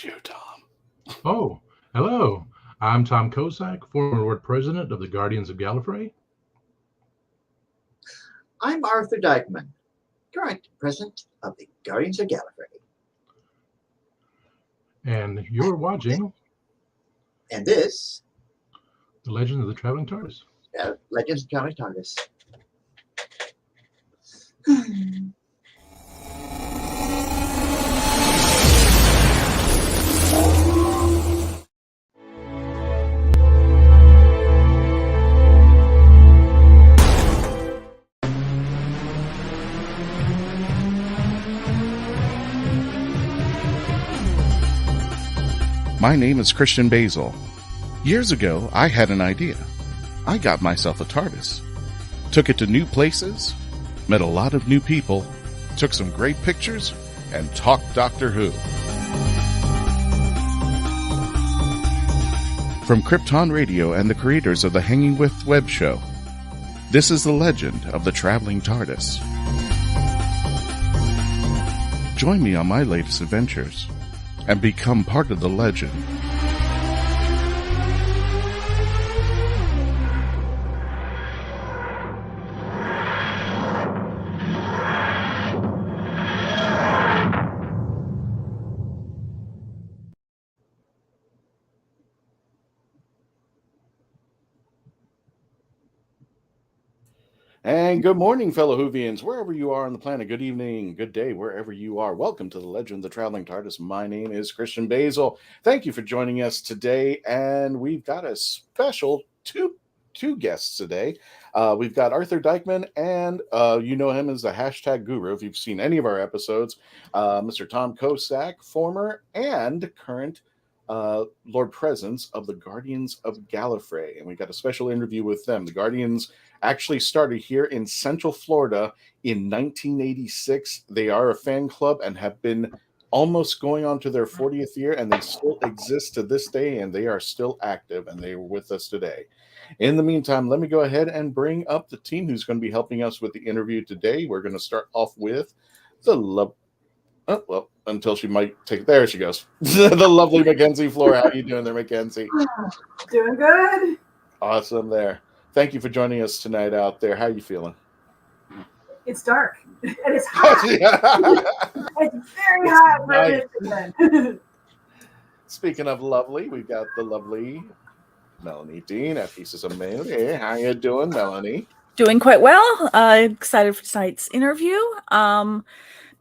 That's you, Tom. Oh, hello. I'm Tom Kosak, former Lord President of the Guardians of Gallifrey. I'm Arthur Dykeman, current president of the Guardians of Gallifrey. And you're watching And this, The Legend of the Traveling TARDIS. Legends of Traveling TARDIS. My name is Christian Basil. Years ago, I had an idea. I got myself a TARDIS. Took it to new places, met a lot of new people, took some great pictures, and talked Doctor Who. From Krypton Radio and the creators of the Hanging With web show, this is the legend of the Traveling TARDIS. Join me on my latest adventures and become part of the legend. And good morning, fellow WHOvians, wherever you are on the planet. Good evening, good day, wherever you are. Welcome to the Legend of the Traveling TARDIS. My name is Christian Basil. Thank you for joining us today. And we've got a special two guests today. We've got Arthur Dykeman, and you know him as the hashtag guru if you've seen any of our episodes. Mr. Tom Kosak, former and current Lord Presence of the Guardians of Gallifrey. And we got a special interview with them. The Guardians actually started here in Central Florida in 1986. They are a fan club and have been almost going on to their 40th year, and they still exist to this day, and they are still active, and they are with us today. In the meantime, let me go ahead and bring up the team who's going to be helping us with the interview today. We're going to start off with the until she might take. There she goes. The lovely Mackenzie Floor. How you doing there, Mackenzie? Doing good. Awesome there. Thank you for joining us tonight out there. How are you feeling? It's dark. And it's hot. It's very hot for Michigan. Speaking of lovely, we've got the lovely Melanie Dean at Pieces of Mail. Hey, how you doing, Melanie? Doing quite well. Excited for tonight's interview.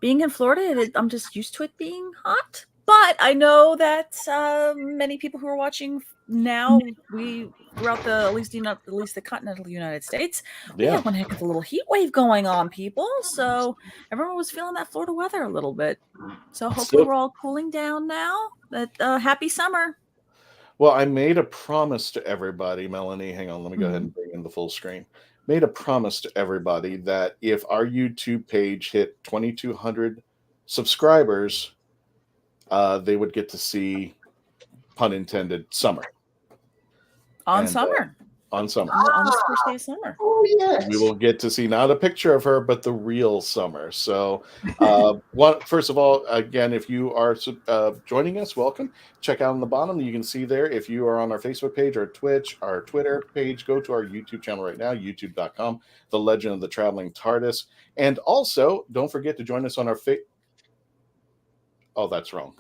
Being in Florida, I'm just used to it being hot. But I know that many people who are watching now, throughout at least the continental United States, we had one heck of a little heat wave going on, people. So everyone was feeling that Florida weather a little bit. So hopefully we're all cooling down now. But happy summer. Well, I made a promise to everybody, Melanie. Hang on, let me go ahead and bring in the full screen. Made a promise to everybody that if our YouTube page hit 2,200 subscribers, they would get to see, pun intended, summer. On summer. On summer. On the first day of summer. Oh, yes. We will get to see not a picture of her, but the real summer. So, first of all, again, if you are joining us, welcome. Check out on the bottom. You can see there, if you are on our Facebook page, our Twitch, our Twitter page, go to our YouTube channel right now, youtube.com, The Legend of the Traveling TARDIS. And also, don't forget to join us on our Oh, that's wrong.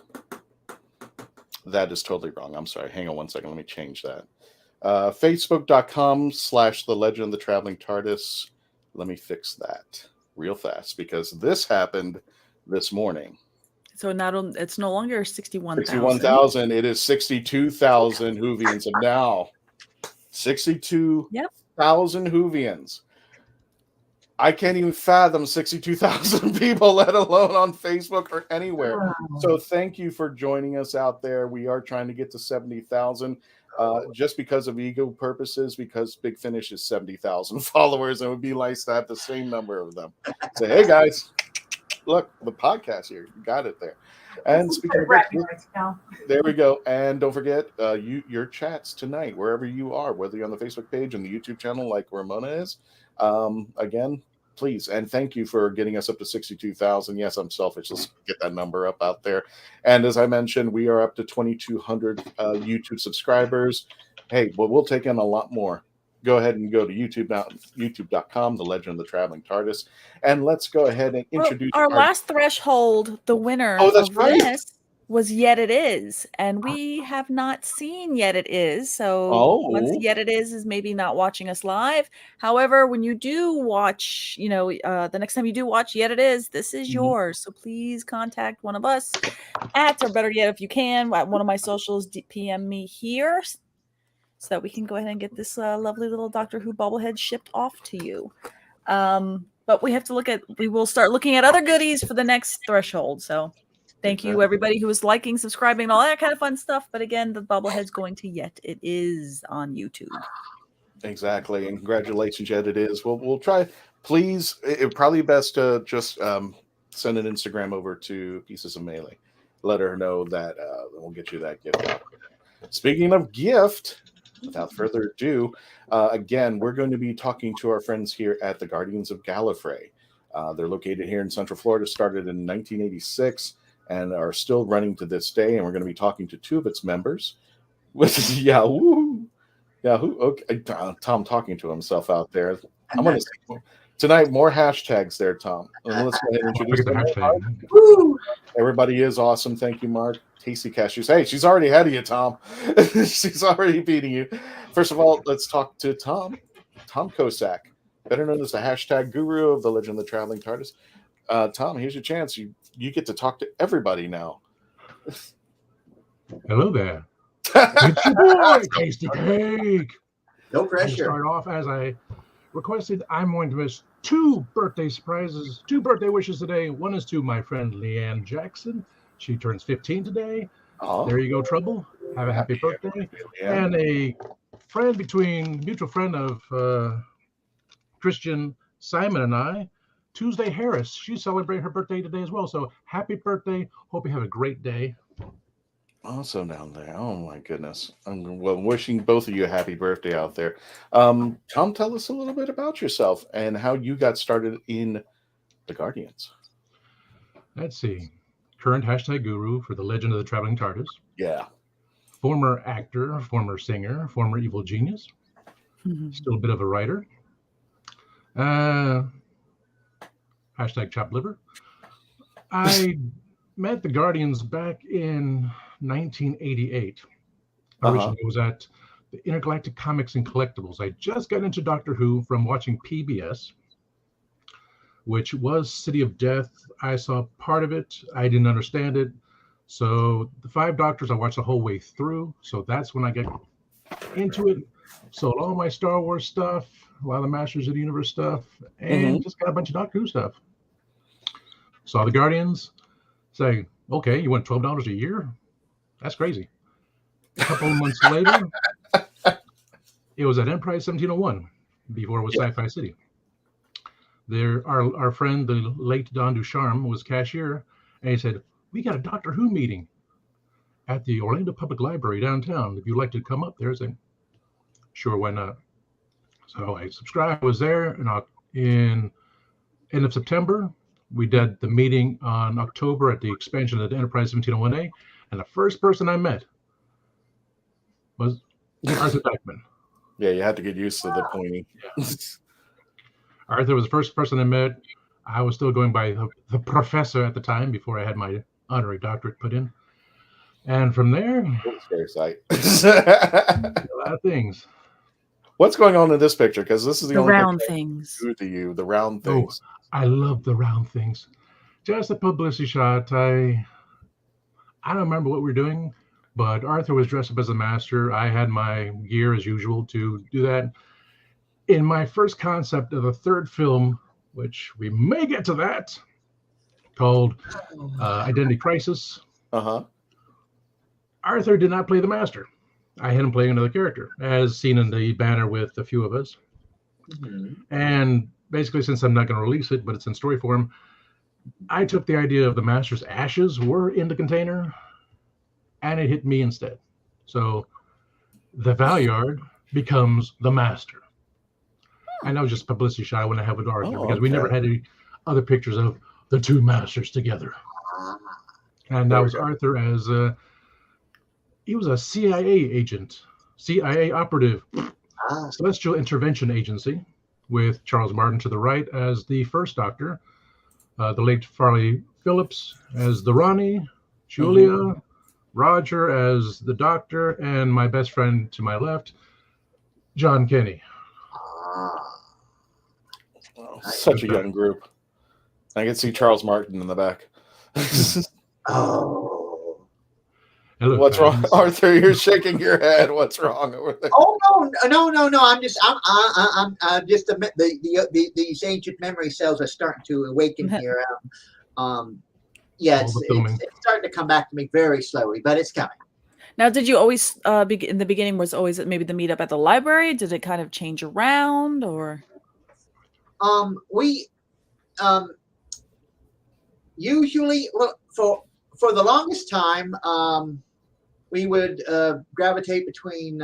That is totally wrong. I'm sorry. Hang on one second. Let me change that. Facebook.com/The Legend of the Traveling TARDIS. Let me fix that real fast because this happened this morning. So it's no longer 61,000. 61,000. It is 62,000 WHOvians of now. 62,000 WHOvians. I can't even fathom 62,000 people, let alone on Facebook or anywhere. So thank you for joining us out there. We are trying to get to 70,000. Just because of ego purposes, because Big Finish is 70,000 followers, and it would be nice to have the same number of them. Say, hey guys, look, the podcast here, you got it there. And speaking of which, there we go. And don't forget your chats tonight, wherever you are, whether you're on the Facebook page and the YouTube channel like Ramona is. Again, please. And thank you for getting us up to 62,000. Yes, I'm selfish. Let's get that number up out there. And as I mentioned, we are up to 2,200 YouTube subscribers. Hey, well, we'll take in a lot more. Go ahead and go to YouTube now, youtube.com, The Legend of the Traveling TARDIS. And let's go ahead and introduce our last threshold. The winner Oh, that's of right. this was Yet It Is, and we have not seen Yet It Is. So once Yet It Is maybe not watching us live. However, when you do watch, the next time you do watch Yet It Is, this is yours. So please contact one of us or better yet, if you can, at one of my socials, PM me here so that we can go ahead and get this lovely little Doctor Who bobblehead shipped off to you. But we will start looking at other goodies for the next threshold. So thank you, everybody who was liking, subscribing, and all that kind of fun stuff. But again, the bobblehead's going to Yet It Is on YouTube. Exactly. And congratulations, Yet It Is. We'll try. Please, it's probably best to just send an Instagram over to Pieces of Melee. Let her know that we'll get you that gift out. Speaking of gift, without further ado, again, we're going to be talking to our friends here at the Guardians of Gallifrey. They're located here in Central Florida, started in 1986, and are still running to this day. And we're going to be talking to two of its members. With Yahoo! Okay, Tom talking to himself out there. I'm going to tonight more hashtags there, Tom. And let's go ahead and introduce the hashtag. Everybody is awesome. Thank you, Mark. Tasty Cashews. Hey, she's already ahead of you, Tom. She's already beating you. First of all, let's talk to Tom Kosak, better known as the hashtag guru of the Legend of the Traveling TARDIS. Tom, here's your chance. You get to talk to everybody now. Hello there. It's your boy, Tasty Cake. No pressure. Start off as I requested. I'm going to miss two birthday surprises, two birthday wishes today. One is to my friend Leanne Jackson. She turns 15 today. Oh. There you go, Trouble. Have a happy birthday. Yeah. And a mutual friend of Christian, Simon, and I, Tuesday Harris. She's celebrating her birthday today as well. So happy birthday. Hope you have a great day. Awesome down there. Oh my goodness. I'm wishing both of you a happy birthday out there. Tom, tell us a little bit about yourself and how you got started in the Guardians. Let's see. Current hashtag guru for the Legend of the Traveling TARDIS. Yeah. Former actor, former singer, former evil genius. Still a bit of a writer. Hashtag chopped liver. I met the Guardians back in 1988. Originally, it was at the Intergalactic Comics and Collectibles. I just got into Doctor Who from watching PBS, which was City of Death. I saw part of it. I didn't understand it. So the 5 Doctors, I watched the whole way through. So that's when I got into it. Sold all my Star Wars stuff, a lot of the Masters of the Universe stuff, and just got a bunch of Doctor Who stuff. Saw the Guardians. Say, okay, you want $12 a year? That's crazy. A couple of months later, it was at Enterprise 1701, before it was Sci-Fi City. There, our friend, the late Don Ducharme, was cashier, and he said, we got a Doctor Who meeting at the Orlando Public Library downtown. If you'd like to come up there, I said, sure, why not? So I subscribed, was there, and in end of September, we did the meeting on October at the expansion of the Enterprise 1701A, and the first person I met was Arthur Dykeman. Yeah, you had to get used to the pointing. Yeah. Arthur was the first person I met. I was still going by the professor at the time before I had my honorary doctorate put in. And from there, a lot of things. What's going on in this picture? Because this is the only round things. To you, the round things. Oh, I love the round things. Just a publicity shot. I don't remember what we were doing, but Arthur was dressed up as a master. I had my gear as usual to do that. In my first concept of the third film, which we may get to that, called Identity Crisis, Arthur did not play the master. I had him playing another character, as seen in the banner with a few of us. And basically, since I'm not going to release it, but it's in story form, I took the idea of the master's ashes were in the container, and it hit me instead. So the Valyard becomes the master. And that was just a publicity shot. I wouldn't have with Arthur because we okay. never had any other pictures of the two masters together. Ah, And that There we was go. Arthur as he was a CIA agent, CIA operative, ah, Celestial Intervention Agency, with Charles Martin to the right as the first Doctor, the late Farley Phillips as the Ronnie, Julia, Roger as the Doctor, and my best friend to my left, John Kenny. ah. Oh, such a young group. I can see Charles Martin in the back. Oh. And look, What's wrong, guys, Arthur? You're shaking your head. What's wrong over there? Oh no! I'm just these ancient memory cells are starting to awaken here. Yeah, All the filming. it's starting to come back to me very slowly, but it's coming. Now, did you always in the beginning was always maybe the meetup at the library? Did it kind of change around, or? We usually, well, for the longest time, we would gravitate between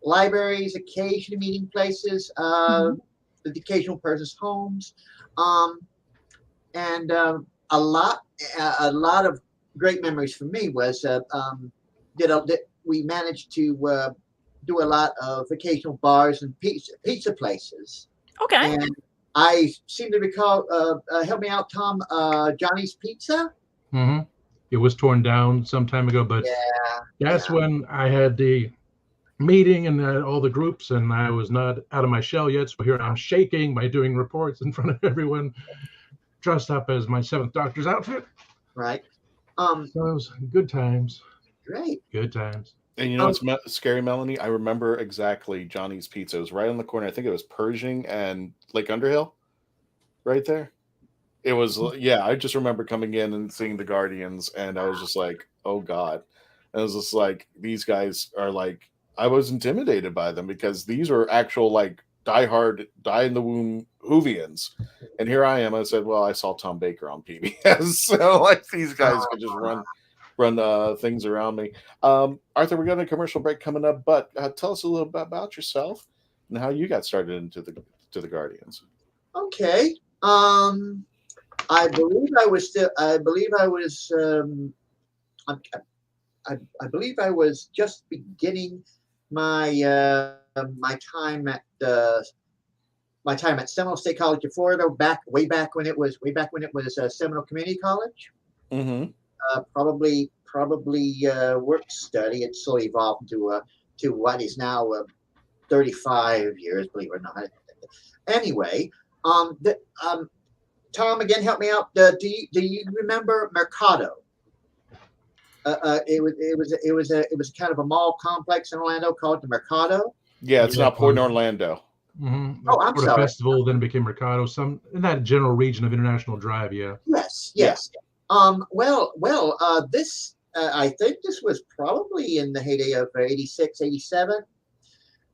libraries, occasional meeting places, the occasional person's homes, and a lot of great memories for me was we managed to do a lot of occasional bars and pizza places. Okay. And I seem to recall, help me out, Tom, Johnny's Pizza. Mm-hmm. It was torn down some time ago, but that's when I had the meeting and all the groups, and I was not out of my shell yet. So here I'm shaking by doing reports in front of everyone, dressed up as my Seventh Doctor's outfit. Right. So it was good times. Great. Good times. And you know what's scary, Melanie? I remember exactly Johnny's Pizza. It was right on the corner. I think it was Pershing and Lake Underhill, right there. It was, I just remember coming in and seeing the Guardians, and I was just like, oh God. And it was just like, these guys are like, I was intimidated by them because these are actual like diehard, die-in-the-womb WHOvians. And here I am. I said, well, I saw Tom Baker on PBS. So like these guys could just run things around me. Arthur, we got a commercial break coming up, but tell us a little bit about yourself and how you got started into the Guardians. Okay. I believe I was just beginning my my time at Seminole State College of Florida, way back when it was Seminole Community College. Mm-hmm. Probably work study. It slowly evolved to what is now 35 years, believe it or not. Anyway, Tom, again, help me out. Do you remember Mercado? It was kind of a mall complex in Orlando called the Mercado. Yeah, it's not Port Orlando. Mm-hmm. Oh, I'm sorry. Festival, then it became Mercado. Some in that general region of International Drive. Yeah. Yes. This I think this was probably in the heyday of 86, 87.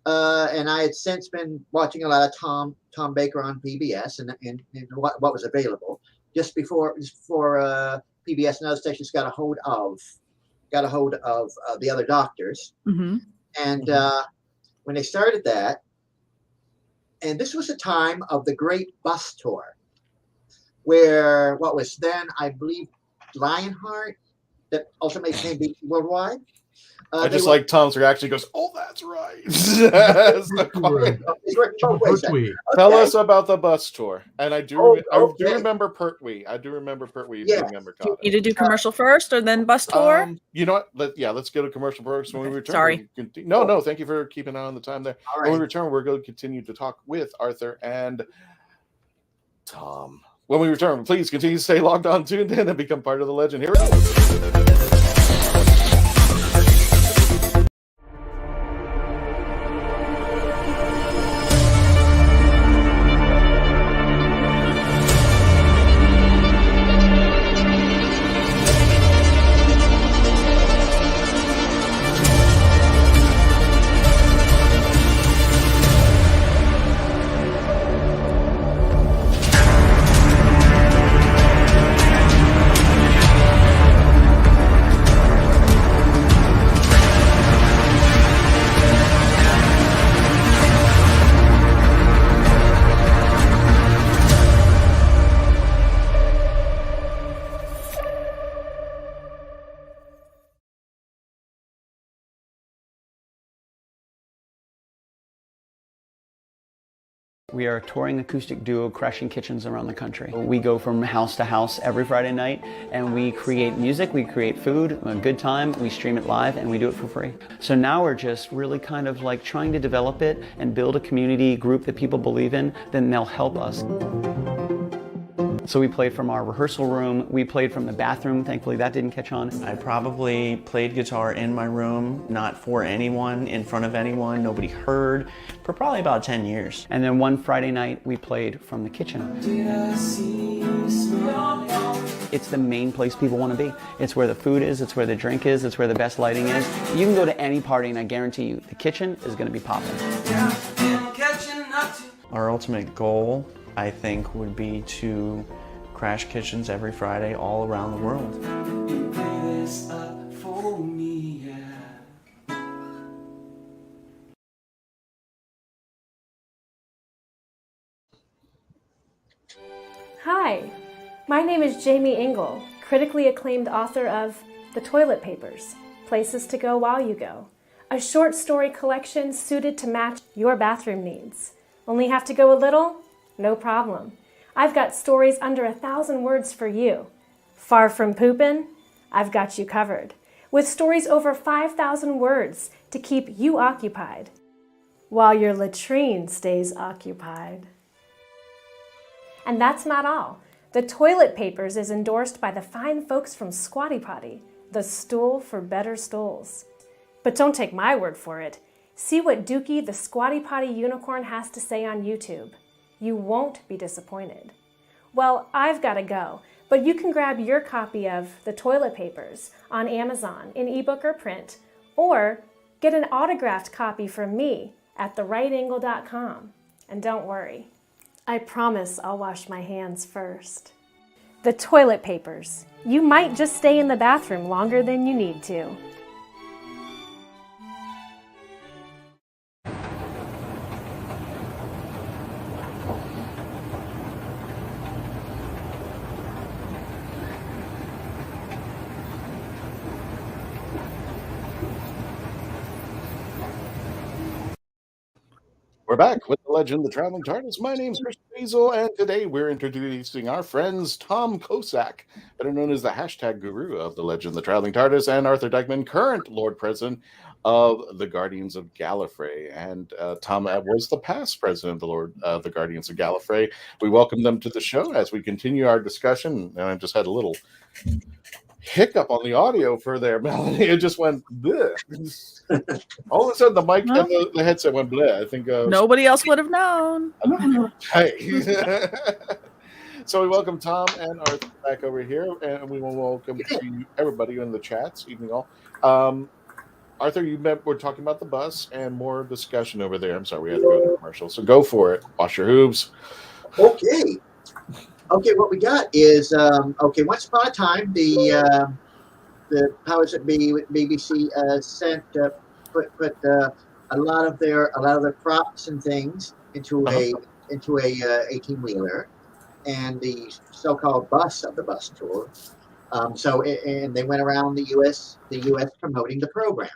And I had since been watching a lot of Tom Baker on PBS and what was available just before PBS and other stations got a hold of the other doctors. Mm-hmm. And when they started that, and this was a time of the great bus tour, where what was then, I believe, Lionheart, that ultimately became BBC Worldwide. I just like Tom's reaction. He goes, "Oh, that's right." Tell us about the bus tour. And I do remember Pertwee. I do remember Pertwee being a Mercado. You need to do commercial first or then bus tour? You know what? Let's go to commercial first. When we return, Sorry. No. Thank you for keeping an eye on the time there. All right. When we return, we're going to continue to talk with Arthur and Tom. When we return, please continue to stay logged on, tuned in, and become part of the legend. Here we go. We are a touring acoustic duo crashing kitchens around the country. We go from house to house every Friday night, and we create music, we create food, a good time, we stream it live, and we do it for free. So now we're just really kind of like trying to develop it and build a community group that people believe in, then they'll help us. So we played from our rehearsal room, we played from the bathroom, thankfully that didn't catch on. I probably played guitar in my room, not for anyone, in front of anyone, nobody heard, for probably about 10 years. And then one Friday night, we played from the kitchen. It's the main place people want to be. It's where the food is, it's where the drink is, it's where the best lighting is. You can go to any party and I guarantee you, the kitchen is going to be popping. Our ultimate goal, I think, would be to crash kitchens every Friday all around the world. Hi, my name is Jamie Engel, critically acclaimed author of The Toilet Papers, Places to Go While You Go, a short story collection suited to match your bathroom needs. Only have to go a little? No problem. I've got stories under 1,000 words for you. Far from poopin'? I've got you covered, with stories over 5,000 words to keep you occupied, while your latrine stays occupied. And that's not all. The Toilet Papers is endorsed by the fine folks from Squatty Potty, the stool for better stools. But don't take my word for it. See what Dookie the Squatty Potty unicorn has to say on YouTube. You won't be disappointed. Well, I've got to go, but you can grab your copy of The Toilet Papers on Amazon in ebook or print, or get an autographed copy from me at therightangle.com. And don't worry, I promise I'll wash my hands first. The Toilet Papers. You might just stay in the bathroom longer than you need to. We're back with the legend, the Traveling TARDIS. My name's Christian Basil, and today we're introducing our friends Tom Kosak, better known as the hashtag guru of the legend, the Traveling TARDIS, and Arthur Dykeman, current Lord President of the Guardians of Gallifrey. And Tom was the past president of the Guardians of Gallifrey. We welcome them to the show as we continue our discussion. And I just had a little hiccup on the audio for there, Melanie. It just went bleh. All of a sudden the mic and the headset went bleh. I think Nobody else would have known. Hey. So we welcome Tom and Arthur back over here, and we will welcome to everybody in the chats, evening all. Arthur, we're talking about the bus and more discussion over there. I'm sorry, we had to go to commercial, so go for it. Wash your hooves. Okay, what we got is once upon a time the powers that be with BBC put a lot of their props and things into a 18-wheeler and the so-called bus of the bus tour. And they went around the U.S. promoting the program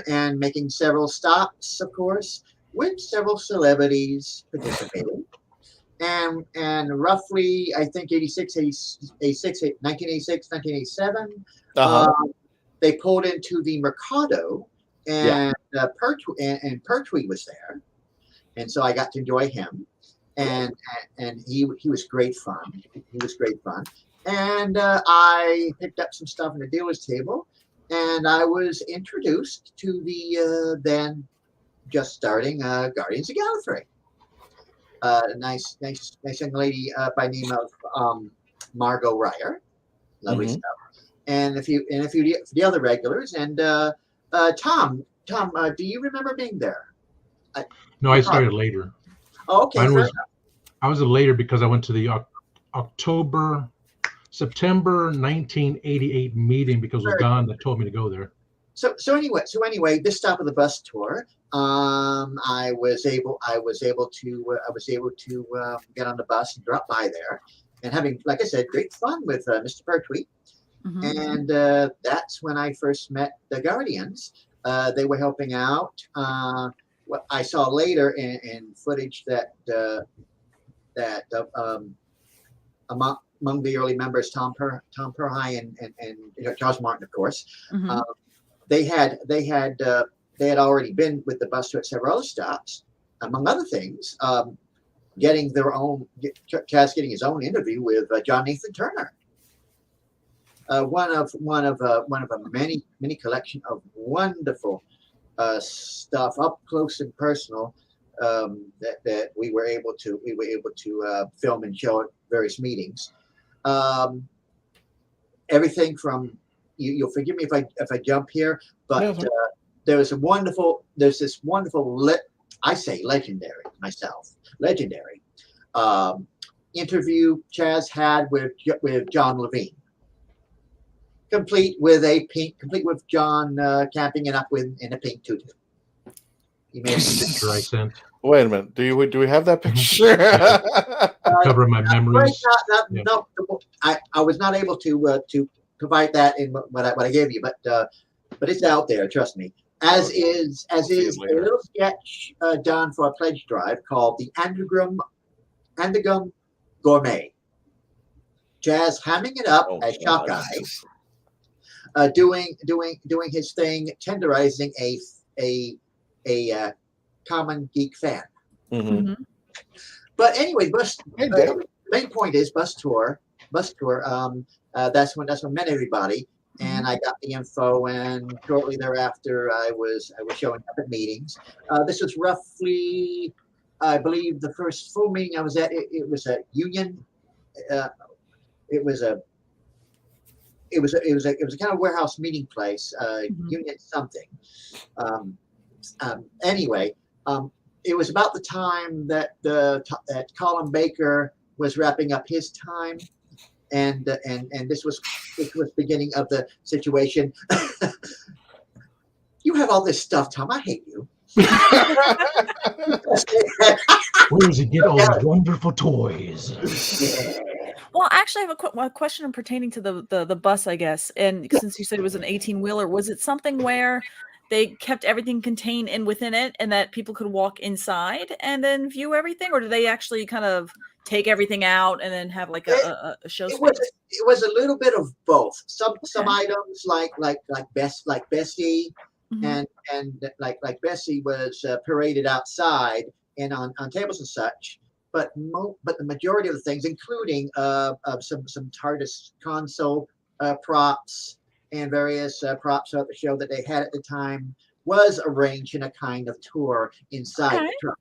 and making several stops, of course, with several celebrities participating. And roughly, I think 1986, 1987, they pulled into the Mercado, and Pertwee was there, and so I got to enjoy him, and he was great fun. He was great fun, and I picked up some stuff on the dealer's table, and I was introduced to the then just starting Guardians of Gallifrey. Nice young lady by name of Margot Ryer, lovely stuff, and a few of the other regulars. And Tom, do you remember being there? No, I started later. Oh, okay, I was later because I went to the September 1988 meeting because it was Don that told me to go there. So anyway, this stop of the bus tour, I was able to get on the bus and drop by there, and having, like I said, great fun with Mr. Pertwee. And that's when I first met the Guardians. They were helping out what I saw later in footage that among the early members, Tom Perhai and Josh Martin, of course, Mm-hmm. they had already been with the bus tour at several other stops, among other things, getting his own interview with John Nathan Turner. One of a many collection of wonderful stuff up close and personal that we were able to film and show at various meetings. Everything from you'll forgive me if I jump here, but there's this wonderful I say legendary interview Chaz had with John Levine, complete with John camping it up in a pink tutu. You may have seen I sent. Wait a minute. Do we have that picture? Cover my memories. No, I was not able to provide that in what I gave you, but it's out there. Trust me. As is a little sketch done for a pledge drive called the Andegum Gourmet. Jazz hamming it up as Shock Eye, doing his thing, tenderizing a common geek fan. Mm-hmm. But anyway, main point is bus tour. That's when met everybody, and I got the info. And shortly thereafter, I was showing up at meetings. This was roughly, I believe, the first full meeting I was at. It was a union. It was a kind of warehouse meeting place. Union something. Anyway. It was about the time that Colin Baker was wrapping up his time, and this was beginning of the situation. You have all this stuff, Tom. I hate you. Where does he get all these wonderful toys? Well, actually, I have a question pertaining to the bus, I guess. And since you said it was an 18-wheeler, was it something where they kept everything contained within it, and that people could walk inside and then view everything, or do they actually kind of take everything out and then have like a show space? It was a little bit of both. Some items like Bessie, and like Bessie was paraded outside and on tables and such. But the majority of the things, including some TARDIS console props and various props throughout the show that they had at the time, was arranged in a kind of tour inside the truck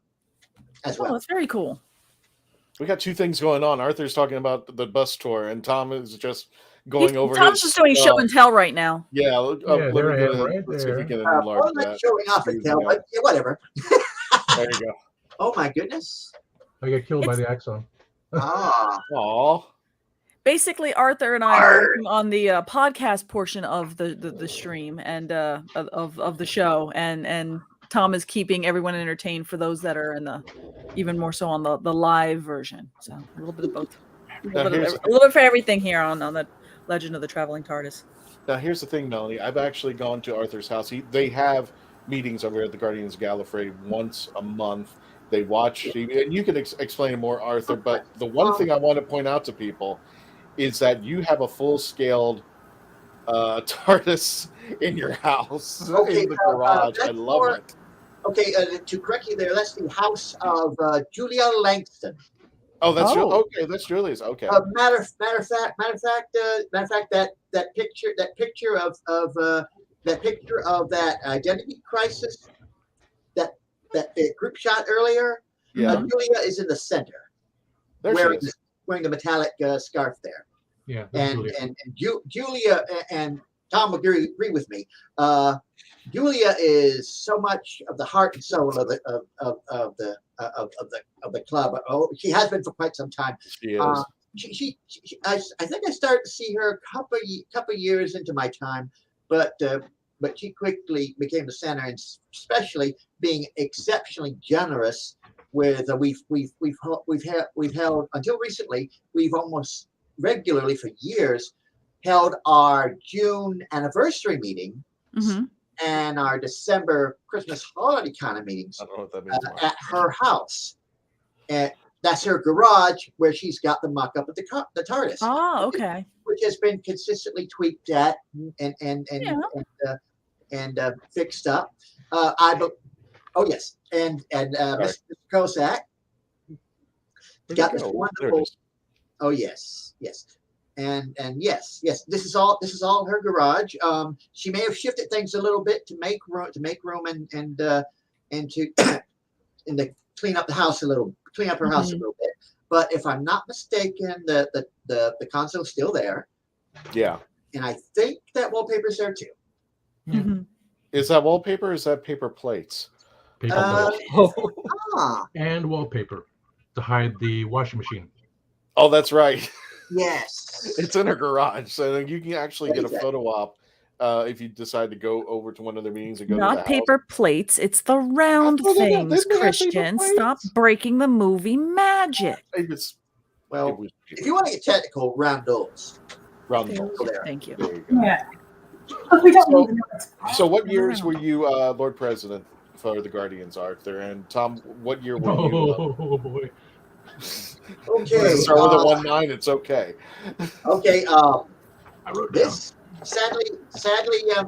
as well. Oh, that's very cool. We got two things going on. Arthur's talking about the bus tour, and Tom is just going over. Tom's just doing show and tell right now. Yeah, there I am, right let's see there. if we can enlarge Not that. showing off and tell, but yeah, whatever. There you go. Oh my goodness. I got killed by the Axon. Aw. Basically, Arthur and I are working on the podcast portion of the stream and of the show, and Tom is keeping everyone entertained for those that are in even more so on the live version. So a little bit of both, a little bit for everything here on the Legend of the Traveling TARDIS. Now here's the thing, Melanie. I've actually gone to Arthur's house. They have meetings over at the Guardians of Gallifrey once a month. They watch TV, and you can explain more, Arthur. But the one thing I want to point out to people is that you have a full-scaled TARDIS in your house, in the garage. I love it. Okay, to correct you there, that's the house of Julia Langston. Oh, that's okay. That's Julia's. Okay. Matter of fact, that picture of that identity crisis, that group shot earlier. Yeah. Julia is in the center, wearing the metallic scarf there. Yeah. And Julia and Tom will agree with me. Julia is so much of the heart and soul of the club. Oh, she has been for quite some time. She is. I think I started to see her a couple years into my time, but she quickly became the center, and especially being exceptionally generous with we've held until recently. We've almost regularly for years held our June anniversary meeting. Mm-hmm. and our December Christmas holiday kind of meetings I don't know what that means. at her house. And that's her garage where she's got the mock-up of the TARDIS. Oh, okay. Which has been consistently tweaked at and fixed up. Oh yes, and Mr. Kosak got this wonderful. Oh yes, and yes. This is all her garage. She may have shifted things a little bit to make room and to clean up the house a little, clean up her house a little bit. But if I'm not mistaken, the console's still there. Yeah. And I think that wallpaper's there too. Mm-hmm. Is that wallpaper or is that paper plates? Paper plates. Ah, And wallpaper to hide the washing machine. Oh, that's right. yes. It's in her garage, so you can actually get a Exactly. photo op if you decide to go over to one of their meetings and go to Not the paper plates. It's the round Oh, no, things, they have paper Christian. Stop plates. breaking the movie magic. house. Well, if you want to get technical, roundels. round Thank holes. you. there. Thank you. There you go. Yeah. But we don't So- even know it's So, what years were you Lord President for the Guardians, Arthur? And Tom, what year were you? Oh boy. Okay. Start with a 1-9. It's okay. Okay. I wrote it down. This sadly.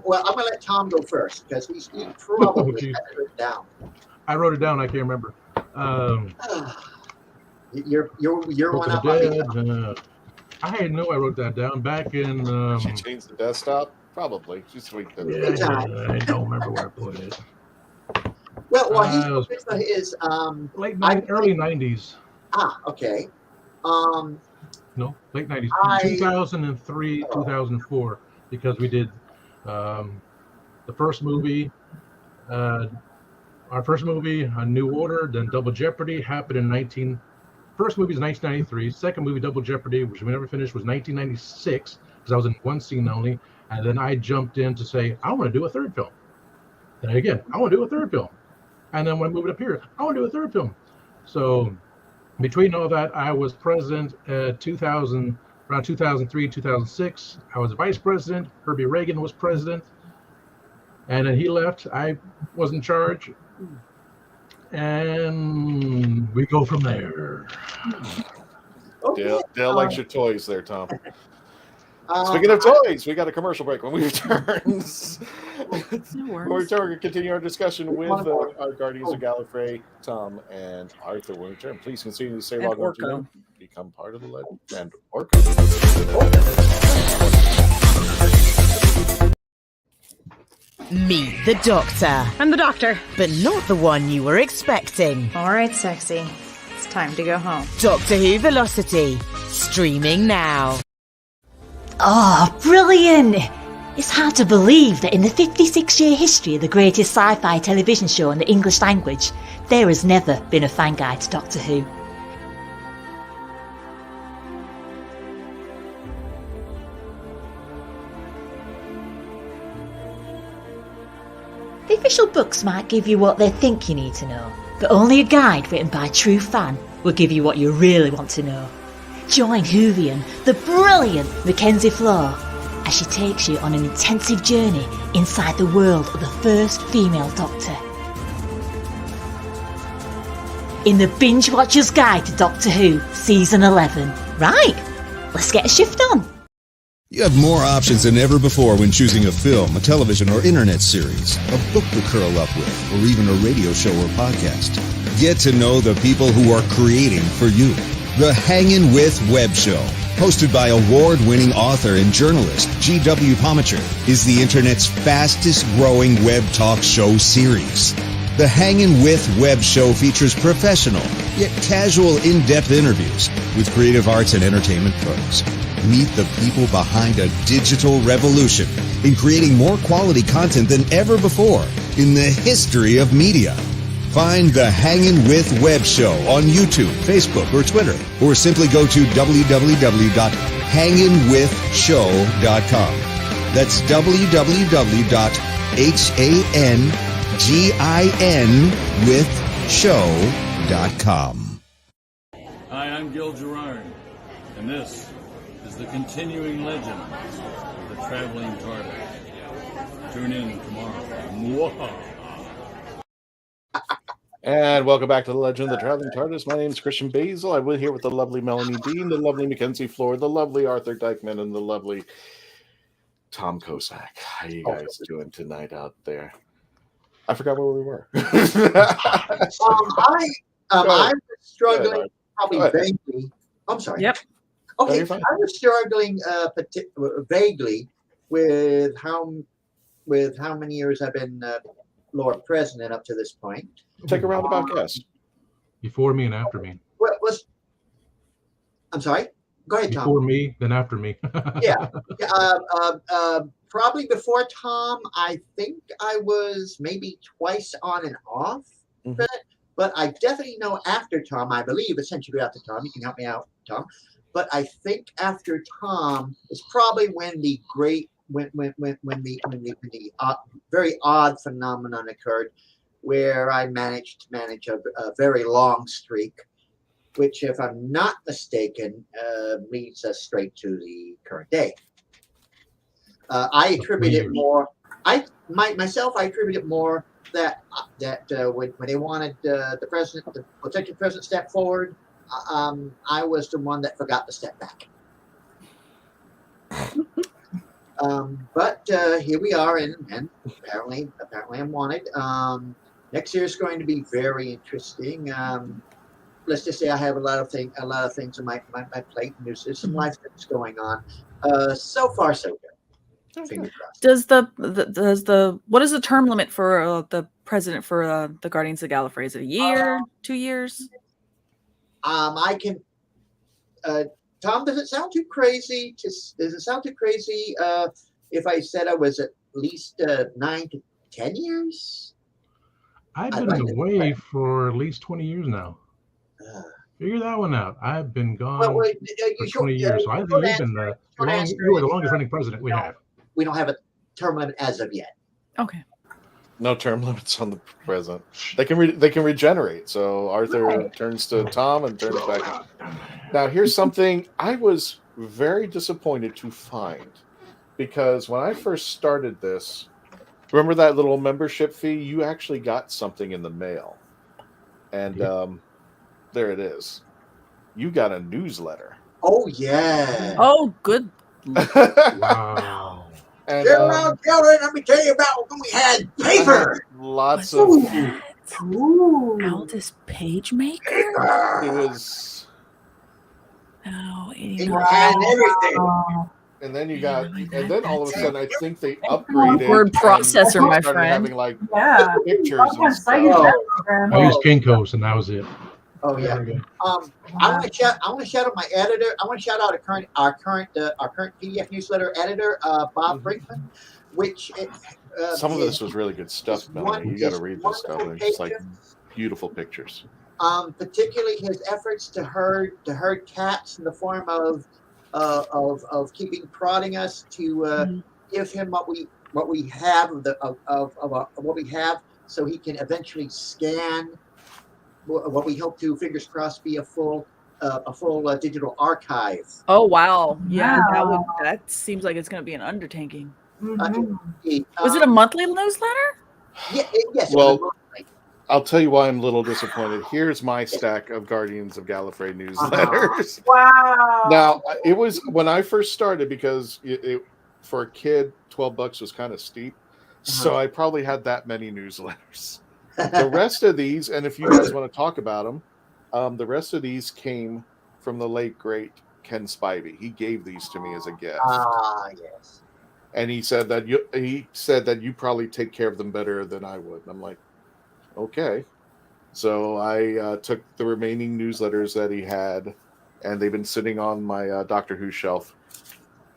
Well, I'm gonna let Tom go first because he probably geez. has it written down. I wrote it down. I can't remember. You're one Book up of on the me. Dead, I know I wrote that down back in. She changed the desktop? Probably. She tweaked it. Yeah, I don't remember where I put it. Well, he's was- looking for his Early 90s. okay. No, late 90s. I- 2003, 2004, because we did the first movie. Our first movie, A New Order, then Double Jeopardy, happened in First movie is 1993. Second movie, Double Jeopardy, which we never finished, was 1996, because I was in one scene only. And then I jumped in to say, I want to do a third film. Then again, I want to do a third film. And then when I moved up here, I want to do a third film. So between all that, I was president around 2003, 2006. I was vice president. Herbie Reagan was president. And then he left. I was in charge. And we go from there. Okay. Dale likes your toys there, Tom. Speaking of toys, we got a commercial break when we return. When we return, we're going to continue our discussion with our Guardians of Gallifrey, Tom and Arthur. When we return, please continue to stay And logged on to Orko. them, become part of the legend. And Orko. Meet the Doctor. I'm the doctor. But not the one you were expecting. All right, sexy. It's time to go home. Doctor Who Velocity. Streaming now. Oh, brilliant! It's hard to believe that in the 56-year history of the greatest sci-fi television show in the English language, there has never been a fan guide to Doctor Who. The official books might give you what they think you need to know, but only a guide written by a true fan will give you what you really want to know. Join WHOvian, the brilliant Mackenzie Flaw, as she takes you on an intensive journey inside the world of the first female Doctor. In the Binge Watcher's Guide to Doctor Who, Season 11. Right, let's get a shift on. You have more options than ever before when choosing a film, a television or internet series, a book to curl up with, or even a radio show or podcast. Get to know the people who are creating for you. The Hangin' With Web Show, hosted by award-winning author and journalist G.W. Pomacher, is the internet's fastest-growing web talk show series. The Hangin' With Web Show features professional, yet casual, in-depth interviews with creative arts and entertainment pros. Meet the people behind a digital revolution in creating more quality content than ever before in the history of media. Find the Hangin' With Web Show on YouTube, Facebook, or Twitter, or simply go to www.hanginwithshow.com. That's www.hanginwithshow.com. Hi, I'm Gil Gerard, and this is the continuing legend of the Traveling TARDIS. Tune in tomorrow. And welcome back to the Legend of the Traveling TARDIS. My name is Christian Basil. I'm here with the lovely Melanie Dean, the lovely Mackenzie Floor, the lovely Arthur Dykeman, and the lovely Tom Kosak. How you guys doing tonight out there? I forgot where we were. I was struggling probably vaguely. I'm sorry. Yep. Okay, you're fine. I was struggling vaguely with how many years I've been Lord President up to this point. Take a roundabout guess. Before me and after me. What was? I'm sorry. Go ahead, Tom. Before me, then after me. Yeah. Probably before Tom. I think I was maybe twice on and off, but I definitely know after Tom. I believe essentially after Tom. You can help me out, Tom. But I think after Tom is probably when the very odd phenomenon occurred, where I managed to manage a very long streak, which, if I'm not mistaken, leads us straight to the current day. I attribute it more. I attribute it more that when they wanted the potential president step forward, I was the one that forgot to step back. But here we are, and apparently I'm wanted. Next year is going to be very interesting. Let's just say I have a lot of things on my plate, and there's some life things going on. So far, so good. Fingers crossed. What is the term limit for the president for the Guardians of Gallifrey? Is it a year, 2 years? I can. Tom, does it sound too crazy? If I said I was at least 9 to 10 years? I've been away for at least 20 years now. Figure that one out. I've been gone for 20 years. So I think you were the longest running president we have. We don't have a term limit as of yet. Okay. No term limits on the president. They can regenerate. So Arthur turns to Tom and turns back. Now here's something I was very disappointed to find, because when I first started this, remember that little membership fee? You actually got something in the mail, and there it is. You got a newsletter. Oh yeah. Oh, good. Wow. And, children, let me tell you about when we had paper. Lots of Aldous PageMaker. It was. Oh, and everything. And then then all of a sudden, I think they upgraded. Word processor, my friend. Having like pictures and stuff. I used Kinko's, and that was it. Oh yeah. I want to shout out my editor. I want to shout out our current PDF newsletter editor, Bob Brinkman, which some of this was really good stuff, Melanie. You got to read this stuff. It's just like beautiful pictures. Particularly his efforts to herd cats in the form of keeping prodding us to give him what we have what we have, so he can eventually scan what we hope to, fingers crossed, be a full digital archive. Oh wow! Yeah, that seems like it's going to be an undertaking. Was it a monthly newsletter? Yeah. Yes. Well, I'll tell you why I'm a little disappointed. Here's my stack of Guardians of Gallifrey newsletters. Wow. Now, it was when I first started, because for a kid, $12 was kind of steep. So I probably had that many newsletters. The rest of these, and if you guys want to talk about them, the rest of these came from the late, great Ken Spivey. He gave these to me as a gift. Yes. And he said that you probably take care of them better than I would. And I'm like, okay. So I took the remaining newsletters that he had, and they've been sitting on my Doctor Who shelf,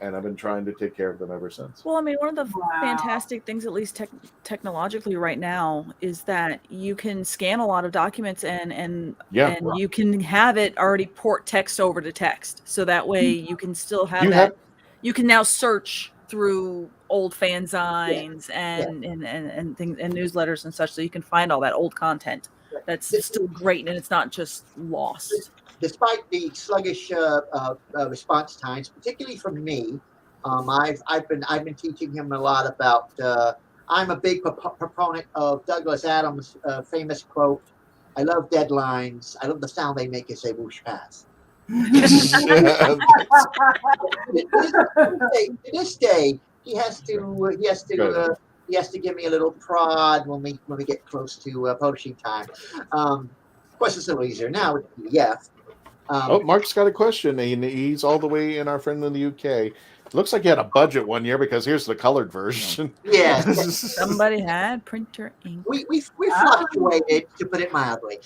and I've been trying to take care of them ever since. Well, I mean, one of the fantastic things, at least technologically right now, is that you can scan a lot of documents and you can have it already port text over to text. So that way you can still have that. You can now search through old fanzines and things and newsletters and such, so you can find all that old content that's still great and it's not just lost. Despite the sluggish response times, particularly from me, I've been teaching him a lot about I'm a big proponent of Douglas Adams' famous quote, "I love deadlines. I love the sound they make as they whoosh past." To this day, he has to give me a little prod when we get close to publishing time. Of course, it's a little easier now with PDF. Mark's got a question. He's all the way in our friend in the UK. Looks like he had a budget one year because here's the colored version. Yeah. Somebody had printer ink. We fluctuated, to put it mildly.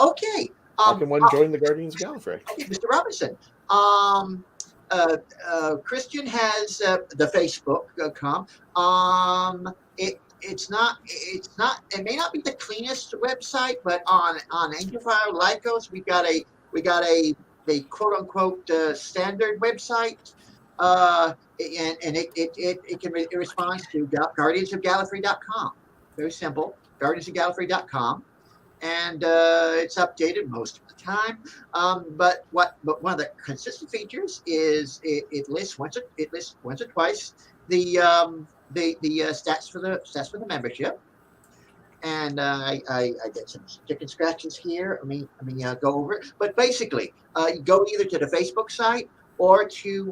Okay. How can one join the Guardians of Gallifrey? Okay, Mr. Robinson. Christian has the Facebook.com. It may not be the cleanest website, but on Angelfire Lycos, we got a quote unquote standard website, and it responds to guardiansofgallifrey.com. Very simple, guardiansofgallifrey.com, and it's updated most of the time. But one of the consistent features is it lists once or twice the stats for the membership. And I get some chicken scratches here. Let me go over it. But basically, you go either to the Facebook site or to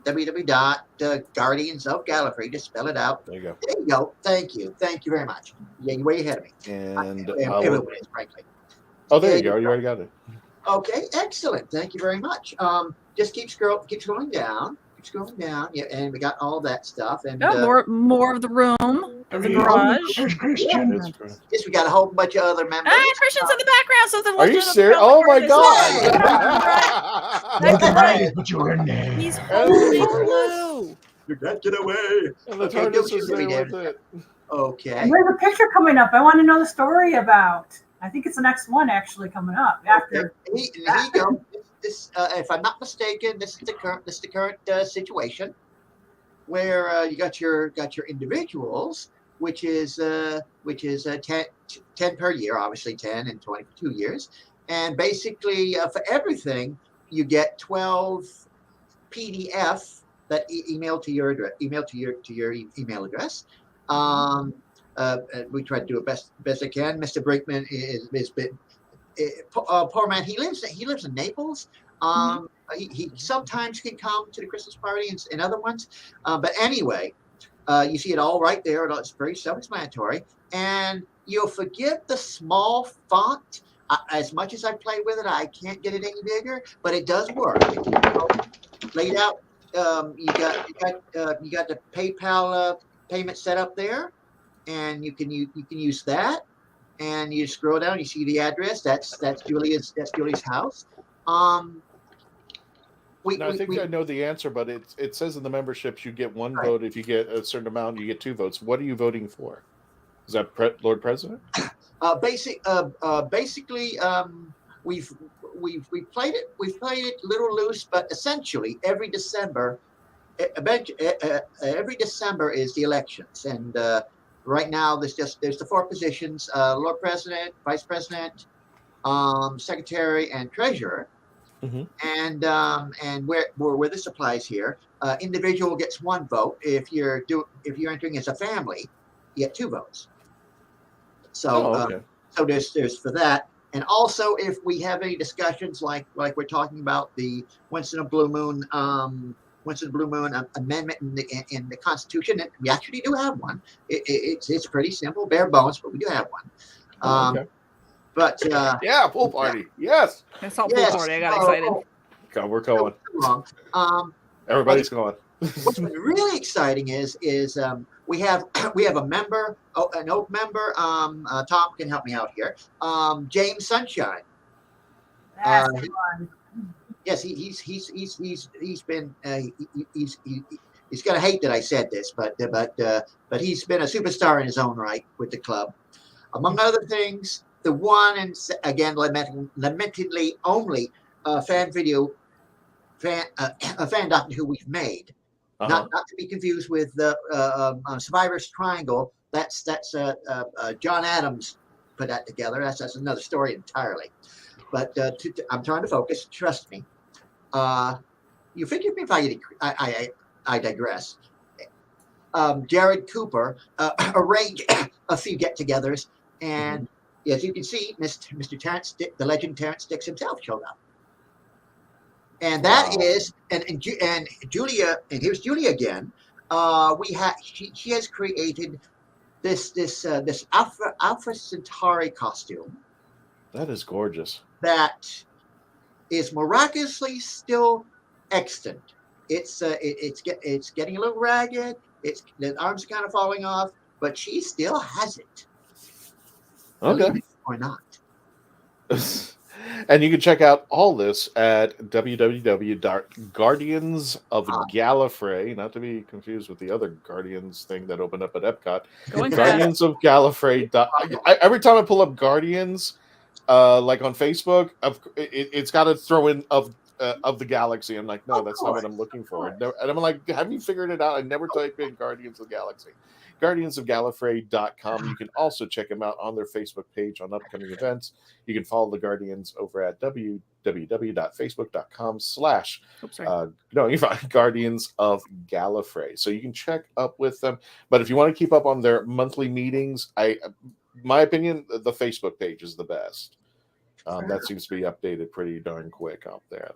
www.Guardians of Gallifrey. Just spell it out. There you go. There you go. Thank you very much. Yeah, you're way ahead of me. And everyone is, frankly. Oh, there you go. You already got it. Okay, excellent. Thank you very much. Just keep scrolling down. Yeah, and we got all that stuff. And more of the room, of the garage. Yes, we got a whole bunch of other members. Christian's in the background. So the Are you serious? Oh my God! But you're in there. He's holding blue. You can't get away. And the TARDIS is there with it. Okay. And there's a picture coming up. I want to know the story about. I think it's the next one actually coming up after. Okay. Here you go. This, if I'm not mistaken, this is the current situation where you got your individuals, which is 10 per year, obviously 10 and 22 years, and basically for everything you get 12 PDF that email to your email address. We try to do it best I can. Mr. Brinkman is been. Poor man, he lives in Naples. He sometimes can come to the Christmas party and other ones, but anyway, you see it all right there. It's very self-explanatory, and you'll forgive the small font. As much as I play with it, I can't get it any bigger, but it does work. Laid out, you got the PayPal payment set up there, and you can use that. And you scroll down, you see the address. That's Julia's house. I think I know the answer, but it says in the memberships you get one vote. If you get a certain amount, you get 2 votes. What are you voting for? Is that Lord President? Basically, we've played it. We've played it a little loose, but essentially every December is the elections, and right now there's the 4 positions: Lord President, Vice President, Secretary, and Treasurer. Mm-hmm. And where this applies here, individual gets 1 vote. If you're entering as a family, you get 2 votes. So so there's for that. And also, if we have any discussions like we're talking about the once in a blue moon amendment in the Constitution, and we actually do have one. It's pretty simple, bare bones, but we do have one. But yeah, pool party. Yes. I saw pool party. I got excited. Okay, we're going. Everybody's going. What's been really exciting is we have a member, an old member. Tom can help me out here. James Sunshine. That's fun. Yes, he's been he's gonna hate that I said this, but he's been a superstar in his own right with the club. Among other things, the one and again lamentably only fan Doctor Who we've made. Not to be confused with the Survivor's Triangle. That's John Adams put that together. That's another story entirely. But I'm trying to focus. Trust me. You forgive me if I digress. Jared Cooper arranged a few get-togethers, and as you can see, Mr. Terrence, the legend Terrence Dix himself showed up. And that is, and Julia, and here's Julia again. She has created this Alpha Centauri costume. That is gorgeous. That is miraculously still extant. It's getting a little ragged. The arms are kind of falling off, but she still has it. Okay. Or not. And you can check out all this at www.guardiansofgallifrey, not to be confused with the other Guardians thing that opened up at Epcot. Guardians of Gallifrey. Every time I pull up Guardians, like on Facebook, it's got to throw in of the galaxy. I'm like, no, that's not what I'm looking for. And I'm like, have you figured it out? I never type in Guardians of the Galaxy. Guardiansofgallifrey.com. You can also check them out on their Facebook page on upcoming events. You can follow the Guardians over at Guardians of Gallifrey. So you can check up with them. But if you want to keep up on their monthly meetings, my opinion, the Facebook page is the best. That seems to be updated pretty darn quick up there.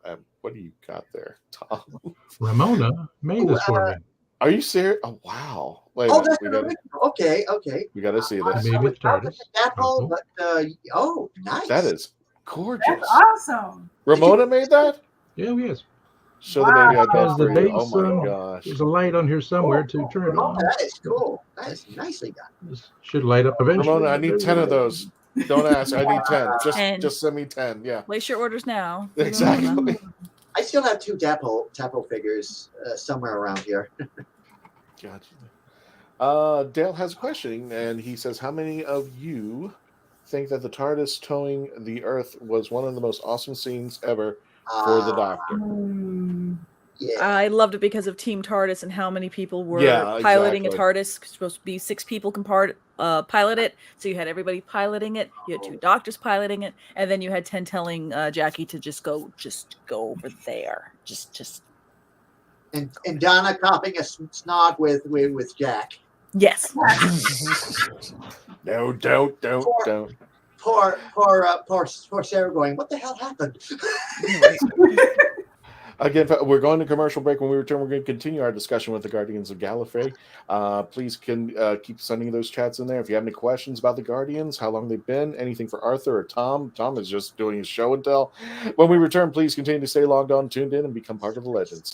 And what do you got there, Tom? Ramona made this for me. Are you serious? Oh, wow. Wait that's okay. We got to see this. Maybe it's TARDIS. But nice. That is gorgeous. That's awesome. Ramona made that? Yeah, he is. Show the baby out Has the there for you. base, Oh my gosh. There's a light on here somewhere to turn it on. That is cool. That is nicely done. This should light up eventually. Ramona, I need 10 of those. Don't ask. I need 10. Just send me 10. Yeah. Place your orders now. Exactly. I still have 2 Dapple figures somewhere around here. Gotcha. Dale has a question, and he says, how many of you think that the TARDIS towing the Earth was one of the most awesome scenes ever for the Doctor? Yeah. I loved it because of Team TARDIS and how many people were Yeah, piloting exactly. a TARDIS. It's supposed to be 6 people can pilot it. So you had everybody piloting it. You had 2 doctors piloting it, and then you had 10 telling Jackie to just go over there. Just. And Donna copying a snog with Jack. Yes. No, don't. Poor Sarah going, what the hell happened? Again, we're going to commercial break. When we return, we're going to continue our discussion with the Guardians of Gallifrey. Please keep sending those chats in there. If you have any questions about the Guardians, how long they've been, anything for Arthur or Tom. Tom is just doing his show and tell. When we return, please continue to stay logged on, tuned in, and become part of the Legends.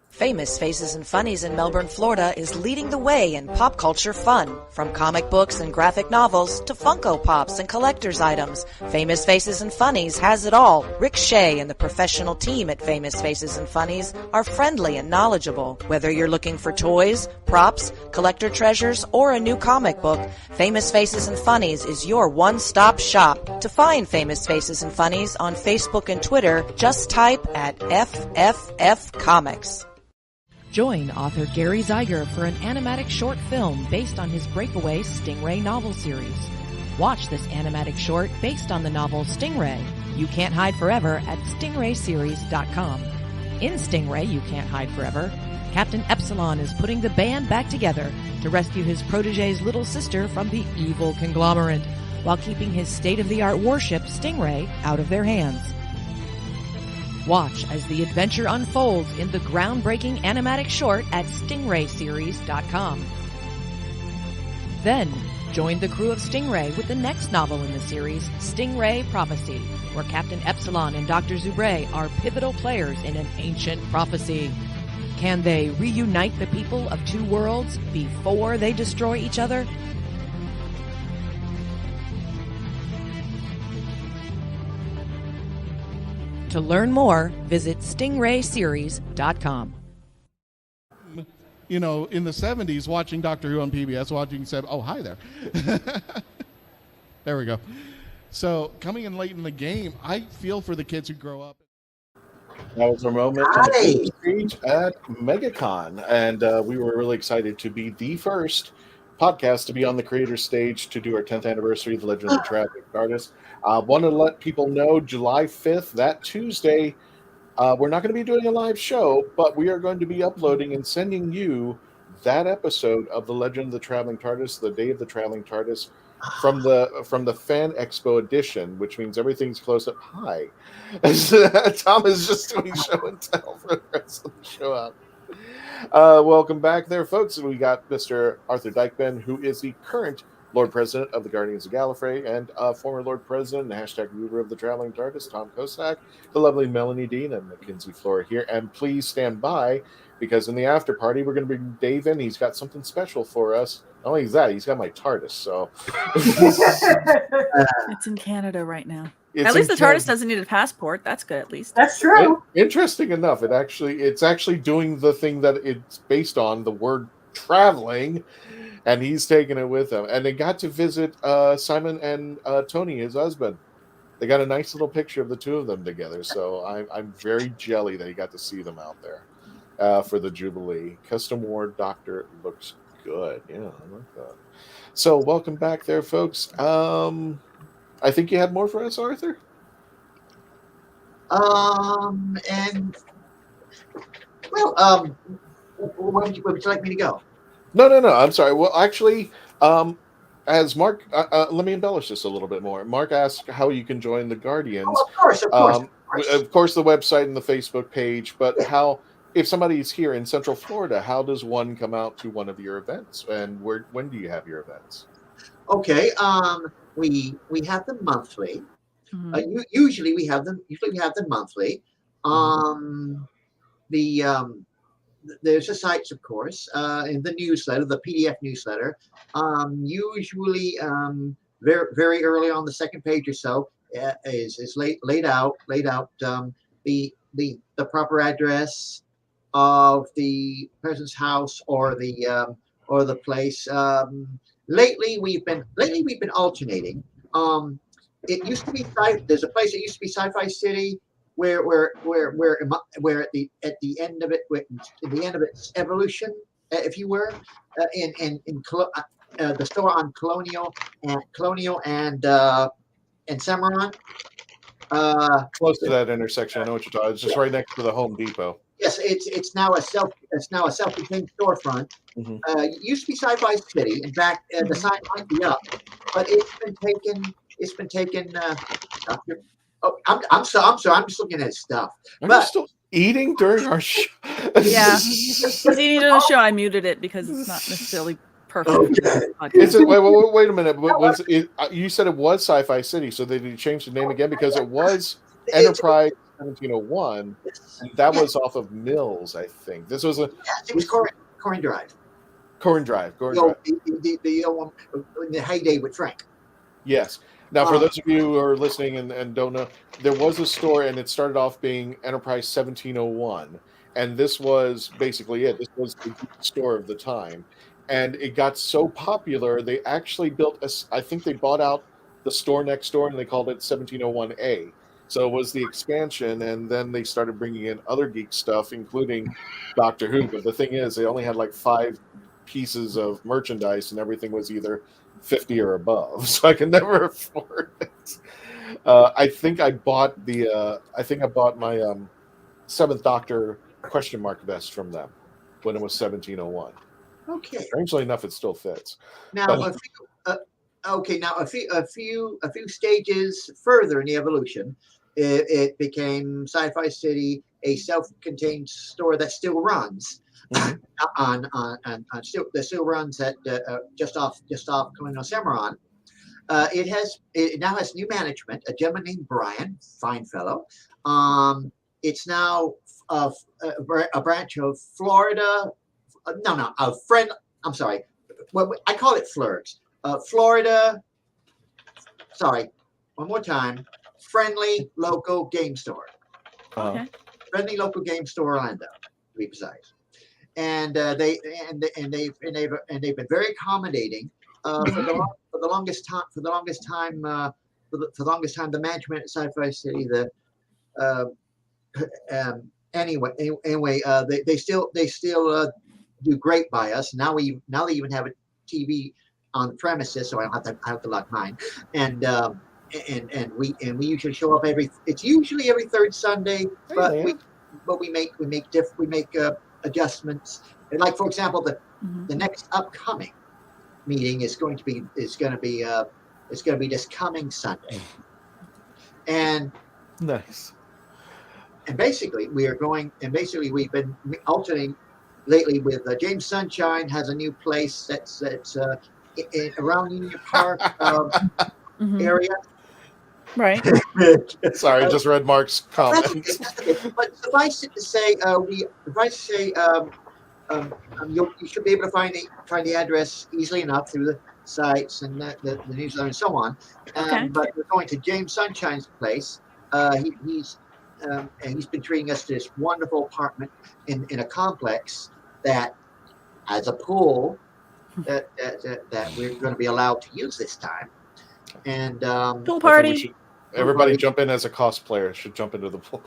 Famous Faces and Funnies in Melbourne, Florida is leading the way in pop culture fun. From comic books and graphic novels to Funko Pops and collector's items, Famous Faces and Funnies has it all. Rick Shea and the professional team at Famous Faces and Funnies are friendly and knowledgeable. Whether you're looking for toys, props, collector treasures, or a new comic book, Famous Faces and Funnies is your one-stop shop. To find Famous Faces and Funnies on Facebook and Twitter, just type at FFF Comics. Join author Gary Zeiger for an animatic short film based on his breakaway Stingray novel series. Watch this animatic short based on the novel Stingray, You Can't Hide Forever at stingrayseries.com. In Stingray, You Can't Hide Forever, Captain Epsilon is putting the band back together to rescue his protege's little sister from the evil conglomerate, while keeping his state-of-the-art warship Stingray out of their hands. Watch as the adventure unfolds in the groundbreaking animatic short at stingrayseries.com. Then, join the crew of Stingray with the next novel in the series, Stingray Prophecy, where Captain Epsilon and Dr. Zubre are pivotal players in an ancient prophecy. Can they reunite the people of 2 worlds before they destroy each other? To learn more, visit stingrayseries.com. You know, in the 70s, watching Doctor Who on PBS, said, oh, hi there. There we go. So, coming in late in the game, I feel for the kids who grow up. That was a moment on the stage at MegaCon, and we were really excited to be the first podcast to be on the creator stage to do our 10th anniversary of the Legend of the Traveling TARDIS. Want to let people know July 5th, that Tuesday, We're not going to be doing a live show, but we are going to be uploading and sending you that episode of the Legend of the Traveling TARDIS, the Day of the Traveling TARDIS, from the Fan Expo edition, which means everything's close up high. Tom is just doing show and tell for the rest of the show out. Welcome back there, folks. We got Mr. Arthur Dykeman, who is the current Lord President of the Guardians of Gallifrey, and former Lord President and hashtag mover of the Traveling TARDIS, Tom Kosak, the lovely Melanie Dean, and Mackenzie Flora here. And please stand by, because in the after party, we're going to bring Dave in. He's got something special for us. Not only that, he's got my TARDIS. So It's in Canada right now. At least the TARDIS doesn't need a passport. That's good, at least. That's true. Interesting enough, it's actually doing the thing that it's based on, the word traveling, and he's taking it with him. And they got to visit Simon and Tony, his husband. They got a nice little picture of the two of them together. So I'm very jelly that he got to see them out there for the Jubilee. Custom War Doctor looks good. Yeah, I like that. So welcome back there, folks. I think you had more for us, Arthur. And well, where would you like me to go? No. I'm sorry. Well, actually, as Mark, let me embellish this a little bit more. Mark asked how you can join the Guardians. Oh, of course. Of course, the website and the Facebook page. But how, if somebody's here in Central Florida, how does one come out to one of your events? And when do you have your events? Okay. We have them monthly. Mm-hmm. Usually we have them monthly. There's the sites, of course, in the newsletter, the PDF newsletter. Usually, very very early on the second page or so, is laid out the proper address of the person's house or the place. Lately we've been alternating. It used to be there's a place that used to be Sci-Fi City where at the end of its evolution, if you were, in the store on Colonial and Cimarron. Close to that intersection. I know what you're talking. It's just right next to the Home Depot. Yes, it's now a self-contained storefront. Mm-hmm. It used to be Sci-Fi City. In fact, the sign might be up, but it's been taken. I'm sorry. I'm just looking at stuff. But still eating during our show. Yeah, he's eating during the show. I muted it because it's not necessarily perfect. Is it, wait a minute. Was it? You said it was Sci-Fi City, so they did change the name again because it was Enterprise 1701, and that was off of Mills, I think. This was it was Corin Drive. Corin Drive. The heyday with Frank. Yes. Now, for those of you who are listening and don't know, there was a store, and it started off being Enterprise 1701, and this was basically it. This was the store of the time, and it got so popular, they actually built I think they bought out the store next door, and they called it 1701A. So it was the expansion, and then they started bringing in other geek stuff, including Doctor Who. But the thing is, they only had like 5 pieces of merchandise, and everything was either 50 or above, so I could never afford it. I think I bought my 7th Doctor question mark vest from them when it was 1701. Okay. Strangely enough, it still fits. Now, a few stages further in the evolution, it became Sci-Fi City, a self-contained store that still runs. That still runs at just off Colonial Cimarron. It now has new management. A gentleman named Brian, fine fellow. It's now a branch of Florida. I'm sorry. Well, I call it Flirts. Florida. Sorry, one more time. Friendly local game store. Okay. Friendly local game store, Orlando, to be precise. And they've been very accommodating for the longest time. The management at Sci-Fi City. They still do great by us. Now they even have a TV on the premises, so I don't have to lock mine. And and we usually show up it's usually every third Sunday, but we make adjustments. And like, for example, the next upcoming meeting is going to be this coming Sunday. And nice. And basically we've been alternating lately with James Sunshine has a new place that's around Union Park area. Right. Sorry, just read Mark's comment. But suffice it to say, you should be able to find the address easily enough through the sites and the newsletter and so on. But we're going to James Sunshine's place. He's been treating us to this wonderful apartment in a complex that has a pool that we're going to be allowed to use this time. And pool party. Everybody jump in as a cosplayer. Should jump into the pool.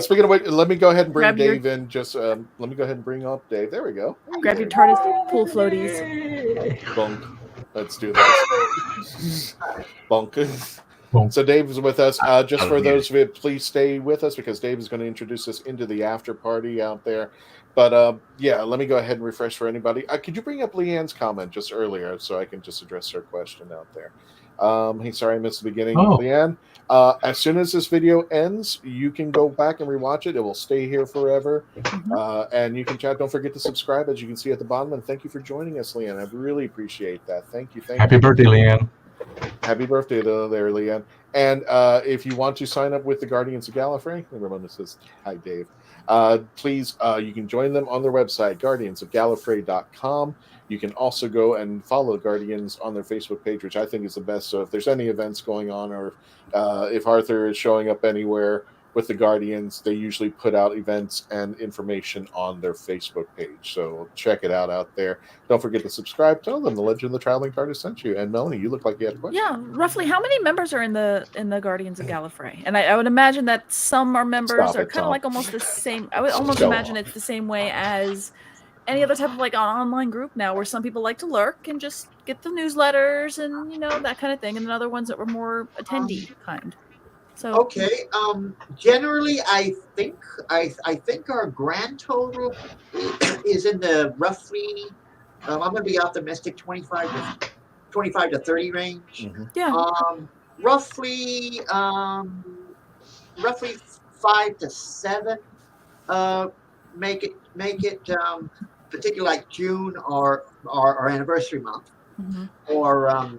Speaking of which, let me go ahead and bring Dave in. Just let me go ahead and bring up Dave. There we go. Grab your TARDIS pool floaties. Bunk. Let's do this. Bunk. So Dave is with us. Just for those of you, please stay with us because Dave is going to introduce us into the after party out there. But yeah, let me go ahead and refresh for anybody. Could you bring up Leanne's comment just earlier so I can just address her question out there? Hey, sorry I missed the beginning. Leanne, as soon as this video ends, you can go back and rewatch it. It will stay here forever. And you can chat. Don't forget to subscribe, as you can see at the bottom. And thank you for joining us, Leanne. I really appreciate that. Thank you. Happy birthday, Leanne. Happy birthday there, Leanne. And if you want to sign up with the Guardians of Gallifrey, Ramona says, hi, Dave. Please, you can join them on their website, guardiansofgallifrey.com. You can also go and follow the Guardians on their Facebook page, which I think is the best. So if there's any events going on or if Arthur is showing up anywhere with the Guardians, they usually put out events and information on their Facebook page. So check it out there. Don't forget to subscribe. Tell them the Legend of the Traveling TARDIS sent you. And Melanie, you look like you had a question. Yeah, roughly how many members are in the Guardians of Gallifrey? And I would imagine that some are members are kind of like almost the same. I would almost imagine it's the same way as any other type of like online group now, where some people like to lurk and just get the newsletters and that kind of thing, and then other ones that were more attendee kind. So okay, generally, I think our grand total is in the roughly. I'm going to be optimistic, 25 to 30 range. Yeah. Roughly 5 to 7. Make it. Particularly like June or our anniversary month, or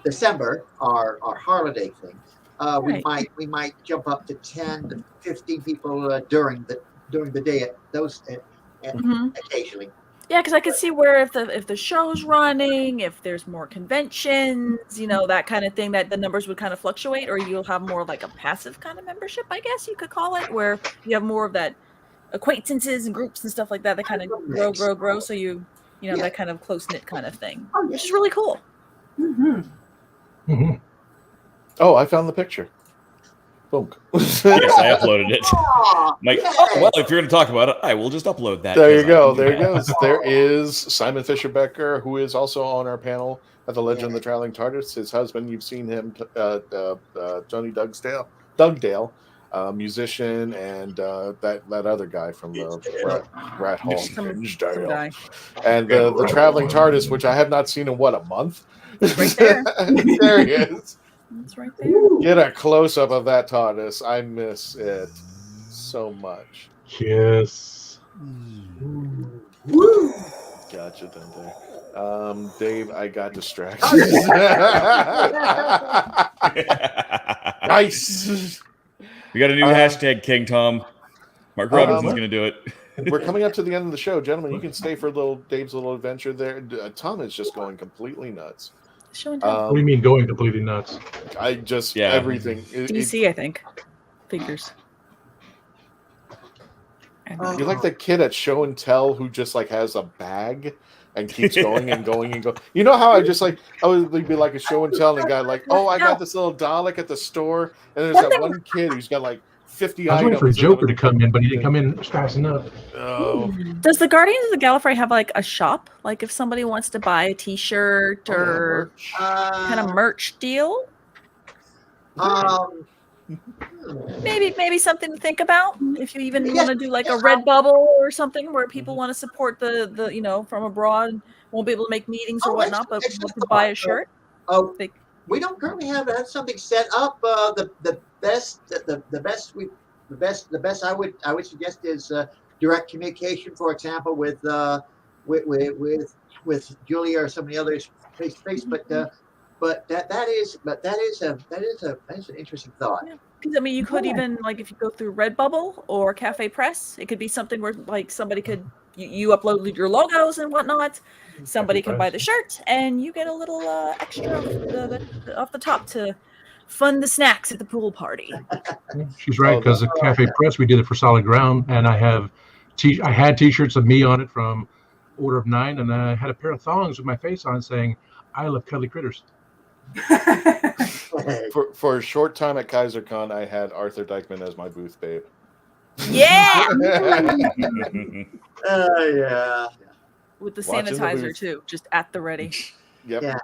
December, our holiday thing. We might jump up to 10 to 15 people during the day at those occasionally. Yeah, because I could see where if the show's running, if there's more conventions, that kind of thing, that the numbers would kind of fluctuate, or you'll have more like a passive kind of membership, I guess you could call it, where you have more of that acquaintances and groups and stuff like that kind of grow. So that kind of close knit kind of thing, which is really cool. Oh, I found the picture. Boom. Yes, I uploaded it. Like, well, if you're going to talk about it, I will just upload that. There you go. There he goes. There is Simon Fisher Becker, who is also on our panel at the Legend of the Traveling TARDIS. His husband, you've seen him, Johnny Dugdale, musician, and that other guy from the Rat Hole. And the Traveling TARDIS, which I have not seen in, a month? Right there. There he is. It's right there. Get a close-up of that TARDIS. I miss it so much. Yes. Woo. Gotcha, Dante. Dave, I got distracted. Nice. We got a new hashtag, King Tom. Mark Robinson's going to do it. We're coming up to the end of the show, gentlemen. You can stay for Dave's little adventure there. Tom is just going completely nuts. What do you mean going completely nuts? I just everything. DC, I think. Figures. You're like the kid at Show and Tell who just like has a bag and keeps going and going and going. You know how I would be like a Show and Tell and a guy like, oh, I got this little Dalek at the store, and there's that one kid who's got like 50 I was waiting for items. Joker to come in, but he didn't come in fast enough. Oh. Does the Guardians of Gallifrey have like a shop? Like if somebody wants to buy a T-shirt or kind of merch deal? Maybe something to think about. If you even want to do like a Redbubble or something where people want to support the from abroad, won't be able to make meetings or whatnot, but want to buy a shirt. We don't currently have something set up. The best I would suggest is direct communication, for example, with Julia or some of the others face to face. But that is an interesting thought. Yeah. Because I mean, you could even like if you go through Redbubble or Cafe Press, it could be something where like somebody could you upload your logos and whatnot. Somebody can buy the shirt, and you get a little extra off the top to fund the snacks at the pool party. She's right, because at Cafe Press we did it for Solid Ground, and I had T-shirts of me on it from Order of 9, and I had a pair of thongs with my face on saying, "I love cuddly critters." For a short time at KaiserCon, I had Arthur Dykeman as my booth babe. Yeah. Yeah. With the Watching the sanitizer booth. too, just at the ready. Yep. Yeah.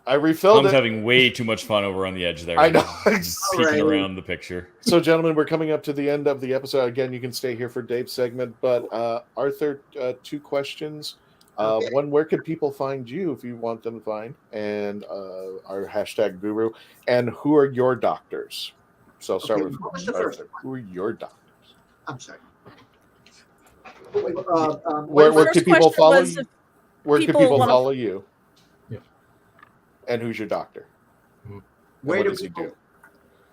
I refilled Tom's it. having way too much fun over on the edge there. I know. Peeking around the picture. So, gentlemen, we're coming up to the end of the episode. Again, you can stay here for Dave's segment. But Arthur, 2 questions. One, where can people find you if you want them to find? And our hashtag guru. And who are your doctors? So I'll start with what was the Arthur. first one? Who are your doctors? I'm sorry. Where can people follow you? Where can people follow you? Yeah. And who's your doctor? Where What do does he people- do?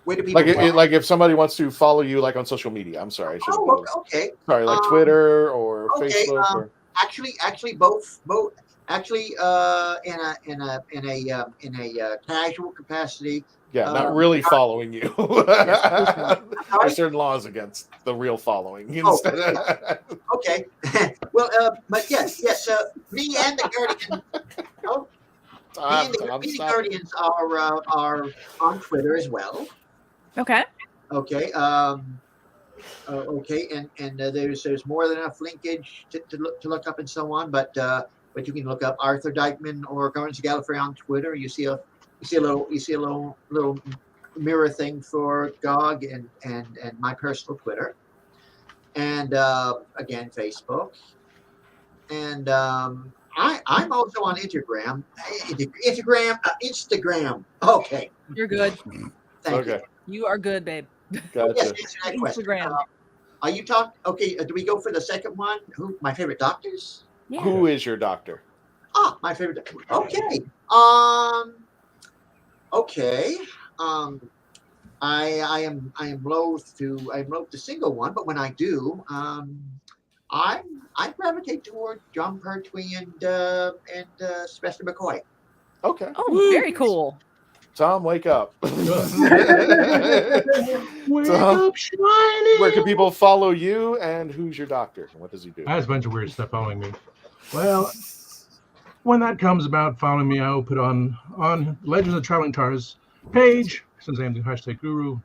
Where do people Like if somebody wants to follow you like on social media. I'm sorry. I should have okay. Sorry, like Twitter or Okay, Facebook or actually both. Actually, in a casual capacity. yeah, not really following you. There's certain laws against the real following. Instead Okay. Well, but yes. Me and the Guardian. Me and the Guardians are on Twitter as well. Okay. Okay. Okay. And there's more than enough linkage to look up and so on. But you can look up Arthur Dykeman or Guardians of Gallifrey on Twitter. You see a little mirror thing for GOG and my personal Twitter, and again Facebook, and I'm also on Instagram. Instagram. Okay. You're good. Thank Okay. You are good, babe. Gotcha. Yes, answer that question. Instagram. Are you talking? Okay. Do we go for the second one? Who? My favorite doctors? Yeah. Who is your doctor? My favorite doctor. Okay. Okay. I am loath to single one, but when I do, I gravitate toward John Pertwee and Sylvester McCoy. Okay. Oh, very cool. Tom, wake up. Wake Tom, up, shiny. where can people follow you and who's your doctor? And what does he do? I have a bunch of weird stuff following me. Well, when that comes about following me, I will put on Legends of Traveling TARDIS page, since I am the hashtag guru.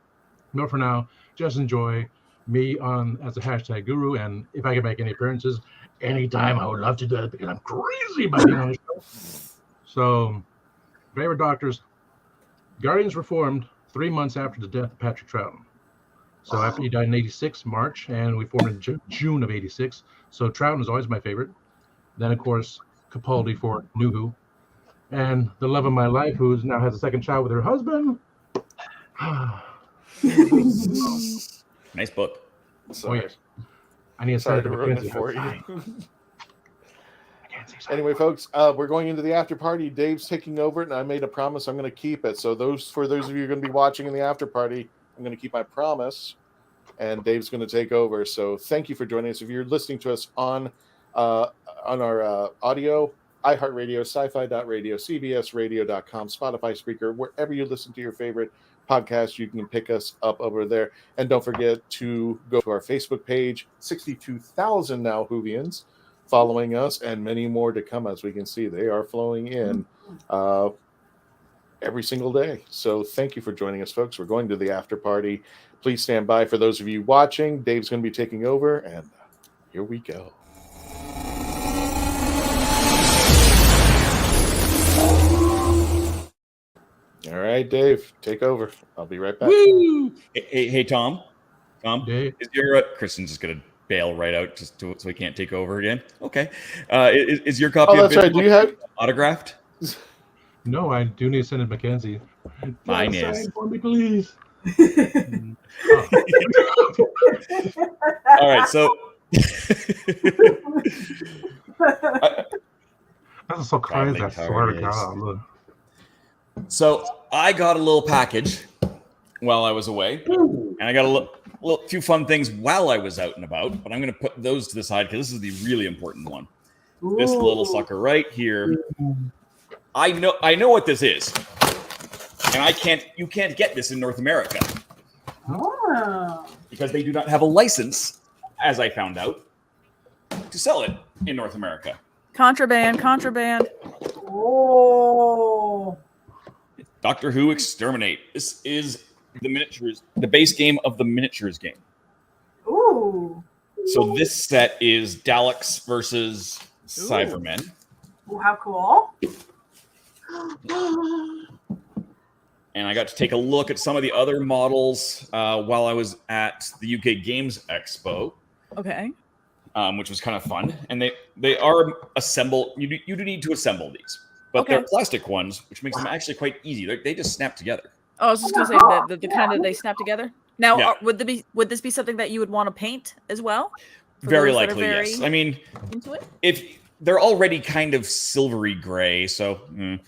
But for now, just enjoy me as a hashtag guru, and if I can make any appearances anytime, I would love to do it because I'm crazy about being on the show. So, favorite doctors. Guardians were formed 3 months after the death of Patrick Troughton. So after he died in 86, March, and we formed in June of 86. So Troughton was always my favorite. Then, of course, Capaldi for New Who. And the love of my life, who now has a second child with her husband. Nice book. Sorry. Oh, yes. I need a Sorry Senator to ruin it McKenzie. for you. Anyway, folks, we're going into the after party. Dave's taking over it, and I made a promise I'm going to keep it. So for those of you who are going to be watching in the after party, I'm going to keep my promise, and Dave's going to take over. So thank you for joining us. If you're listening to us on our audio, iHeartRadio, sci-fi.radio, cbsradio.com, Spotify, Spreaker, wherever you listen to your favorite podcast, you can pick us up over there. And don't forget to go to our Facebook page, 62,000 now WHOvians following us, and many more to come. As we can see, they are flowing in. every single day. So thank you for joining us, folks. We're going to the after party. Please stand by for those of you watching. Dave's going to be taking over, and here we go. All right, Dave, take over. I'll be right back. Woo! Hey, Tom. Tom, Dave. is your Kristen's just gonna bail right out just so he can't take over again? Okay. Is your copy? Oh, that's right. Do you have autographed? No, I do need to send it Mackenzie. Mine Sign is. for me, please. All right, so That's so crazy. I swear to God. Look. So I got a little package while I was away, and I got a few fun things while I was out and about. But I'm going to put those to the side because this is the really important one. This little sucker right here. I know what this is, and you can't get this in North America because they do not have a license, as I found out, to sell it in North America. Contraband. Oh. Doctor Who Exterminate. This is the base game of the miniatures game. Ooh. So this set is Daleks versus Cybermen. Ooh, how cool. And I got to take a look at some of the other models while I was at the UK Games Expo. Okay. Which was kind of fun. And they are assembled. You do need to assemble these. But they're plastic ones, which makes them actually quite easy. They just snap together. Oh, I was just going to say that the kind of they snap together. Now, would this be something that you would want to paint as well? Very likely, yes. I mean, into it? If they're already kind of silvery gray, so and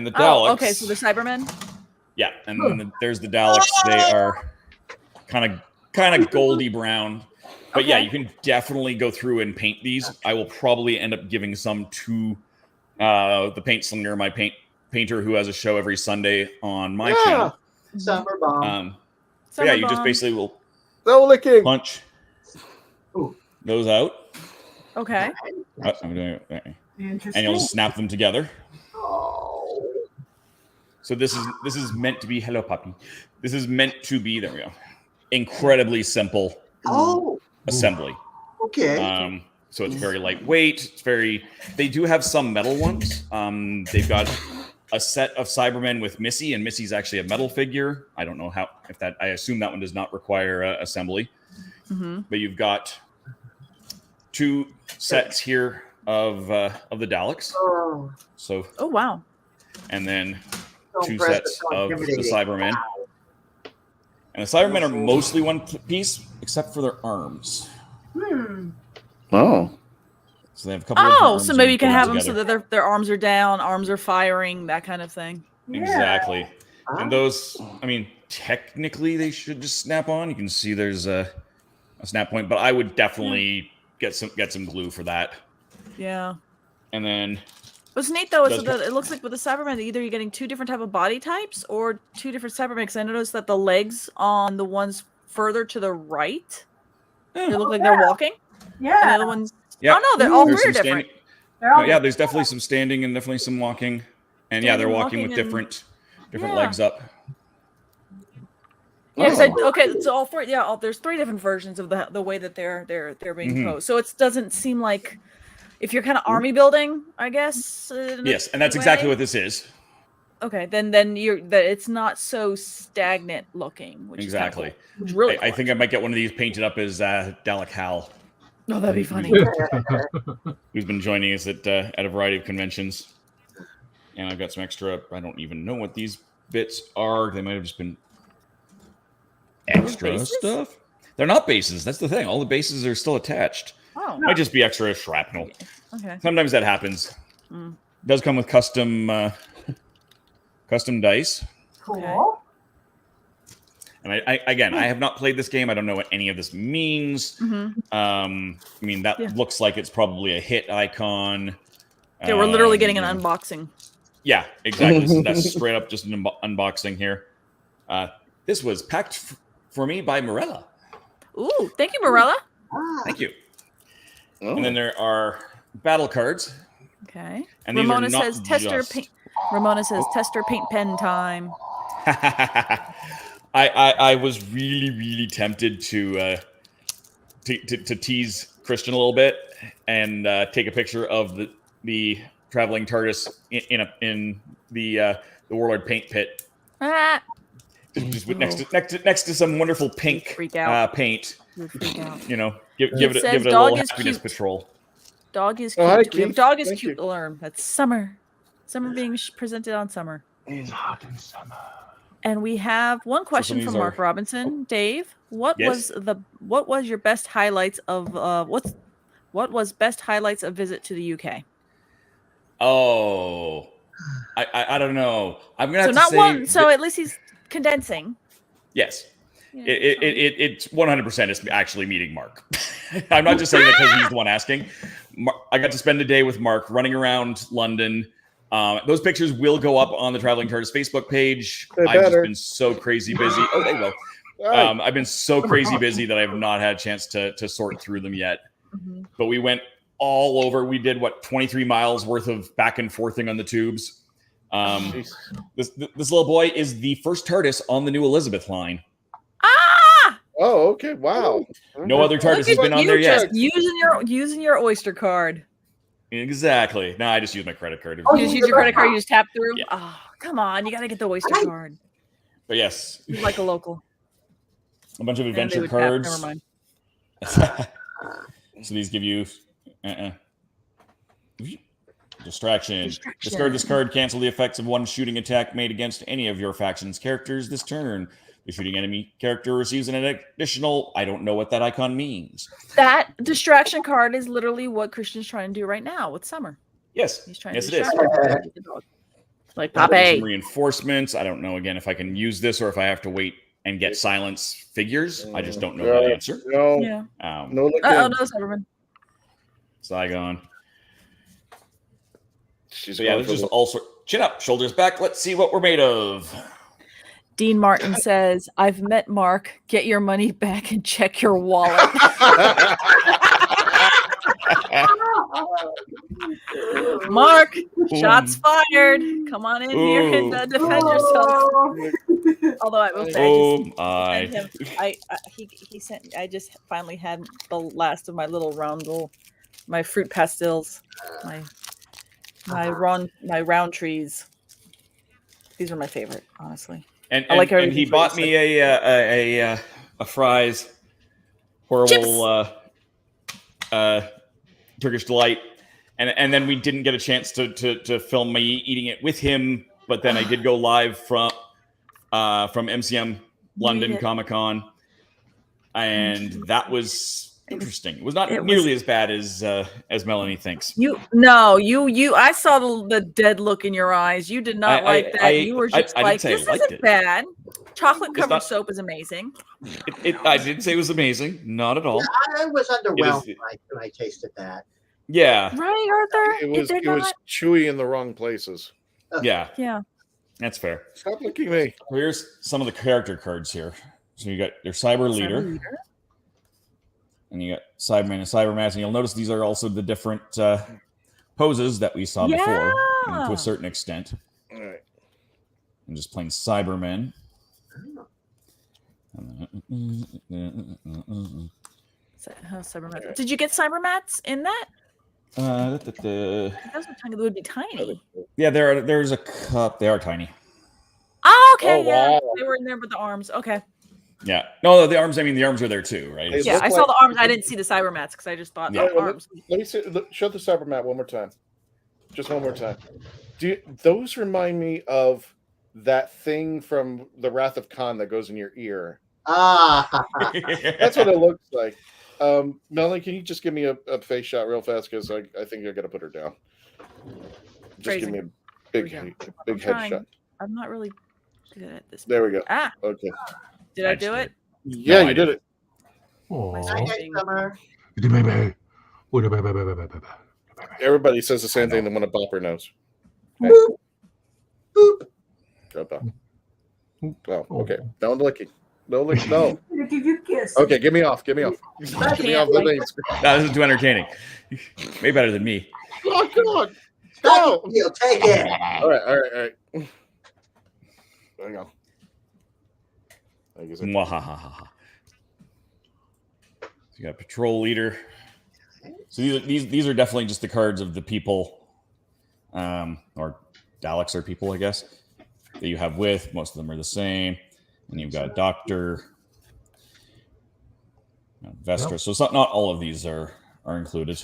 the Daleks. Oh, okay, so the Cybermen. Yeah, and then there's the Daleks. They are kind of goldy brown. But yeah, you can definitely go through and paint these. I will probably end up giving some to the paint slinger, my painter who has a show every Sunday on my channel. Summer bomb. So yeah, you just basically will punch those out. Okay. And you'll snap them together. So this is meant to be hello puppy. This is meant to be, there we go, incredibly simple assembly. Okay. So it's very lightweight. They do have some metal ones. They've got a set of Cybermen with Missy, and Missy's actually a metal figure. I don't know I assume that one does not require assembly. Mm-hmm. But you've got two sets here of the Daleks. So. Oh wow. And then two sets of the Cybermen. And the Cybermen are mostly one piece, except for their arms. Oh. So they have a couple of arms so maybe you can have them together. so that their arms are down, arms are firing, that kind of thing. Exactly. And those, I mean, technically they should just snap on. You can see there's a snap point, but I would definitely get some glue for that. Yeah. And then what's neat though is that it looks like with the Cybermen, either you're getting two different type of body types or two different Cybermen. Because I noticed that the legs on the ones further to the right, they look like they're walking. Yeah. And the other ones, yeah. oh no, they're all There's three some different. Yeah, there's definitely some standing and definitely some walking. And yeah, they're walking with different legs up. Yeah, so all three. Yeah, there's three different versions of the way that they're being posed. So it doesn't seem like if you're kind of army building, I guess. Yes, and that's exactly what this is. Okay, then it's not so stagnant looking. Which Exactly. Is kind of cool, which really I think I might get one of these painted up as Dalek Hal. Oh, that'd be funny. Who's been joining us at a variety of conventions. And I've got some extra, I don't even know what these bits are. They might have just been extra stuff. They're not bases. That's the thing. All the bases are still attached. Oh. Might just be extra shrapnel. Okay. Sometimes that happens. It does come with custom dice. Cool. And I have not played this game. I don't know what any of this means. I mean, that looks like it's probably a hit icon. Yeah, we're literally getting an unboxing. Yeah, exactly. So that's straight up just an unboxing here. This was packed for me by Morella. Ooh, thank you, Morella. Thank you. And then there are battle cards. Okay. And these Ramona are not says tester just... paint. Ramona says, tester paint pen time. I was really tempted to tease Christian a little bit and take a picture of the traveling TARDIS in the Warlord paint pit. Ah! Just next to some wonderful pink paint. You know, give it a little happiness patrol. Dog is cute. Dog is cute to learn. That's summer. Summer being presented on summer. It's hot in summer. And we have one question from Mark Robinson. Dave, what was your best highlights of what was best highlights of visit to the UK? Oh, I don't know. I'm gonna have to say one. So at least he's condensing. Yes. Yeah, it's 100% is actually meeting Mark. I'm not just saying that because he's the one asking. I got to spend a day with Mark running around London. Those pictures will go up on the Traveling TARDIS Facebook page. I've just been so crazy busy. Oh, they will. I've been so crazy busy that I have not had a chance to sort through them yet. Mm-hmm. But we went all over. We did 23 miles worth of back and forthing on the tubes. This little boy is the first TARDIS on the new Elizabeth line. Oh, okay. Wow. No other TARDIS has been on there yet. Using your Oyster card. Exactly. No, I just use my credit card. You just use your credit card. You just tap through. Yeah. Oh, come on! You got to get the Oyster card. But yes, you're like a local. A bunch of adventure cards. Never mind. So these give you distraction. Discard this card. Cancel the effects of one shooting attack made against any of your faction's characters this turn. The shooting enemy character receives an additional. I don't know what that icon means. That distraction card is literally what Christian's trying to do right now with Summer. Yes. He's trying to it is. Like Pape. Some reinforcements. I don't know again if I can use this or if I have to wait and get silence figures. I just don't know that answer. No. Yeah. No. No, Cyberman. Saigon. There's just all sorts. Chin up, shoulders back. Let's see what we're made of. Dean Martin says, I've met Mark. Get your money back and check your wallet. Mark, shots fired. Come on in here and defend yourself. Although I will say, I just finally had the last of my little my fruit pastils, my round trees. These are my favorite, honestly. And he bought me a fries, horrible Turkish delight, and then we didn't get a chance to film me eating it with him. But then I did go live from MCM London Comic Con, and that was interesting. It was not nearly as bad as Melanie thinks. I saw the dead look in your eyes. You did not like that. You were just like, this isn't bad. Chocolate covered soap is amazing. I did say it was amazing. Not at all. Yeah, I was underwhelmed when I tasted that. Yeah. Right, Arthur? It was chewy in the wrong places. Yeah. Yeah. That's fair. Stop looking at me. Here's some of the character cards here. So you got your Cyber Leader. And you got Cyberman and Cybermass, and you'll notice these are also the different poses that we saw before, to a certain extent. All right. I'm just playing Cybermen. Did you get Cybermats in that? Those would be tiny. Yeah, there's a cup. They are tiny. Oh, okay. Oh, wow. They were in there with the arms. Okay. Yeah. No, the arms. I mean, the arms are there too, right? Yeah, I saw the arms. I didn't see the Cybermats because I just thought the arms. Let me see. Show the Cybermat one more time. Just one more time. Those remind me of that thing from the Wrath of Khan that goes in your ear. That's what it looks like. Melanie, can you just give me a face shot real fast? Because I think you're going to put her down. Just give me a big headshot. I'm not really good at this. There we go. Okay. Did I do it? Yeah, you did it. Everybody says the same thing that when a bopper knows. Boop. Boop. Well, okay. No licking. No licking. No. Give you a kiss. Okay, get me off. Get me off. Get me off the thing. No, this is too entertaining. Way better than me. Oh, come on. Go! You'll take it. All right. There you go. Mwahahaha. So you got patrol leader. So these are definitely just the cards of the people, or Daleks are people, I guess, that you have with. Most of them are the same. And you've got Doctor, Vestra. So it's not all of these are included.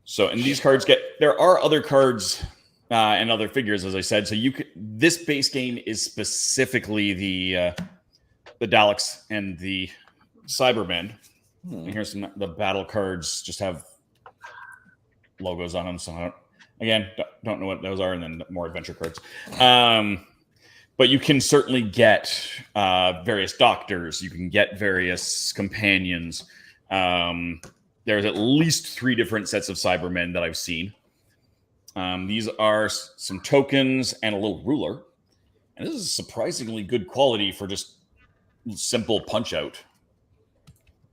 So, and these cards there are other cards and other figures, as I said. So this base game is specifically the Daleks and the Cybermen. And here's the battle cards just have logos on them. So don't know what those are, and then more adventure cards. But you can certainly get various doctors. You can get various companions. There's at least 3 different sets of Cybermen that I've seen. These are some tokens and a little ruler. And this is surprisingly good quality for just simple punch out.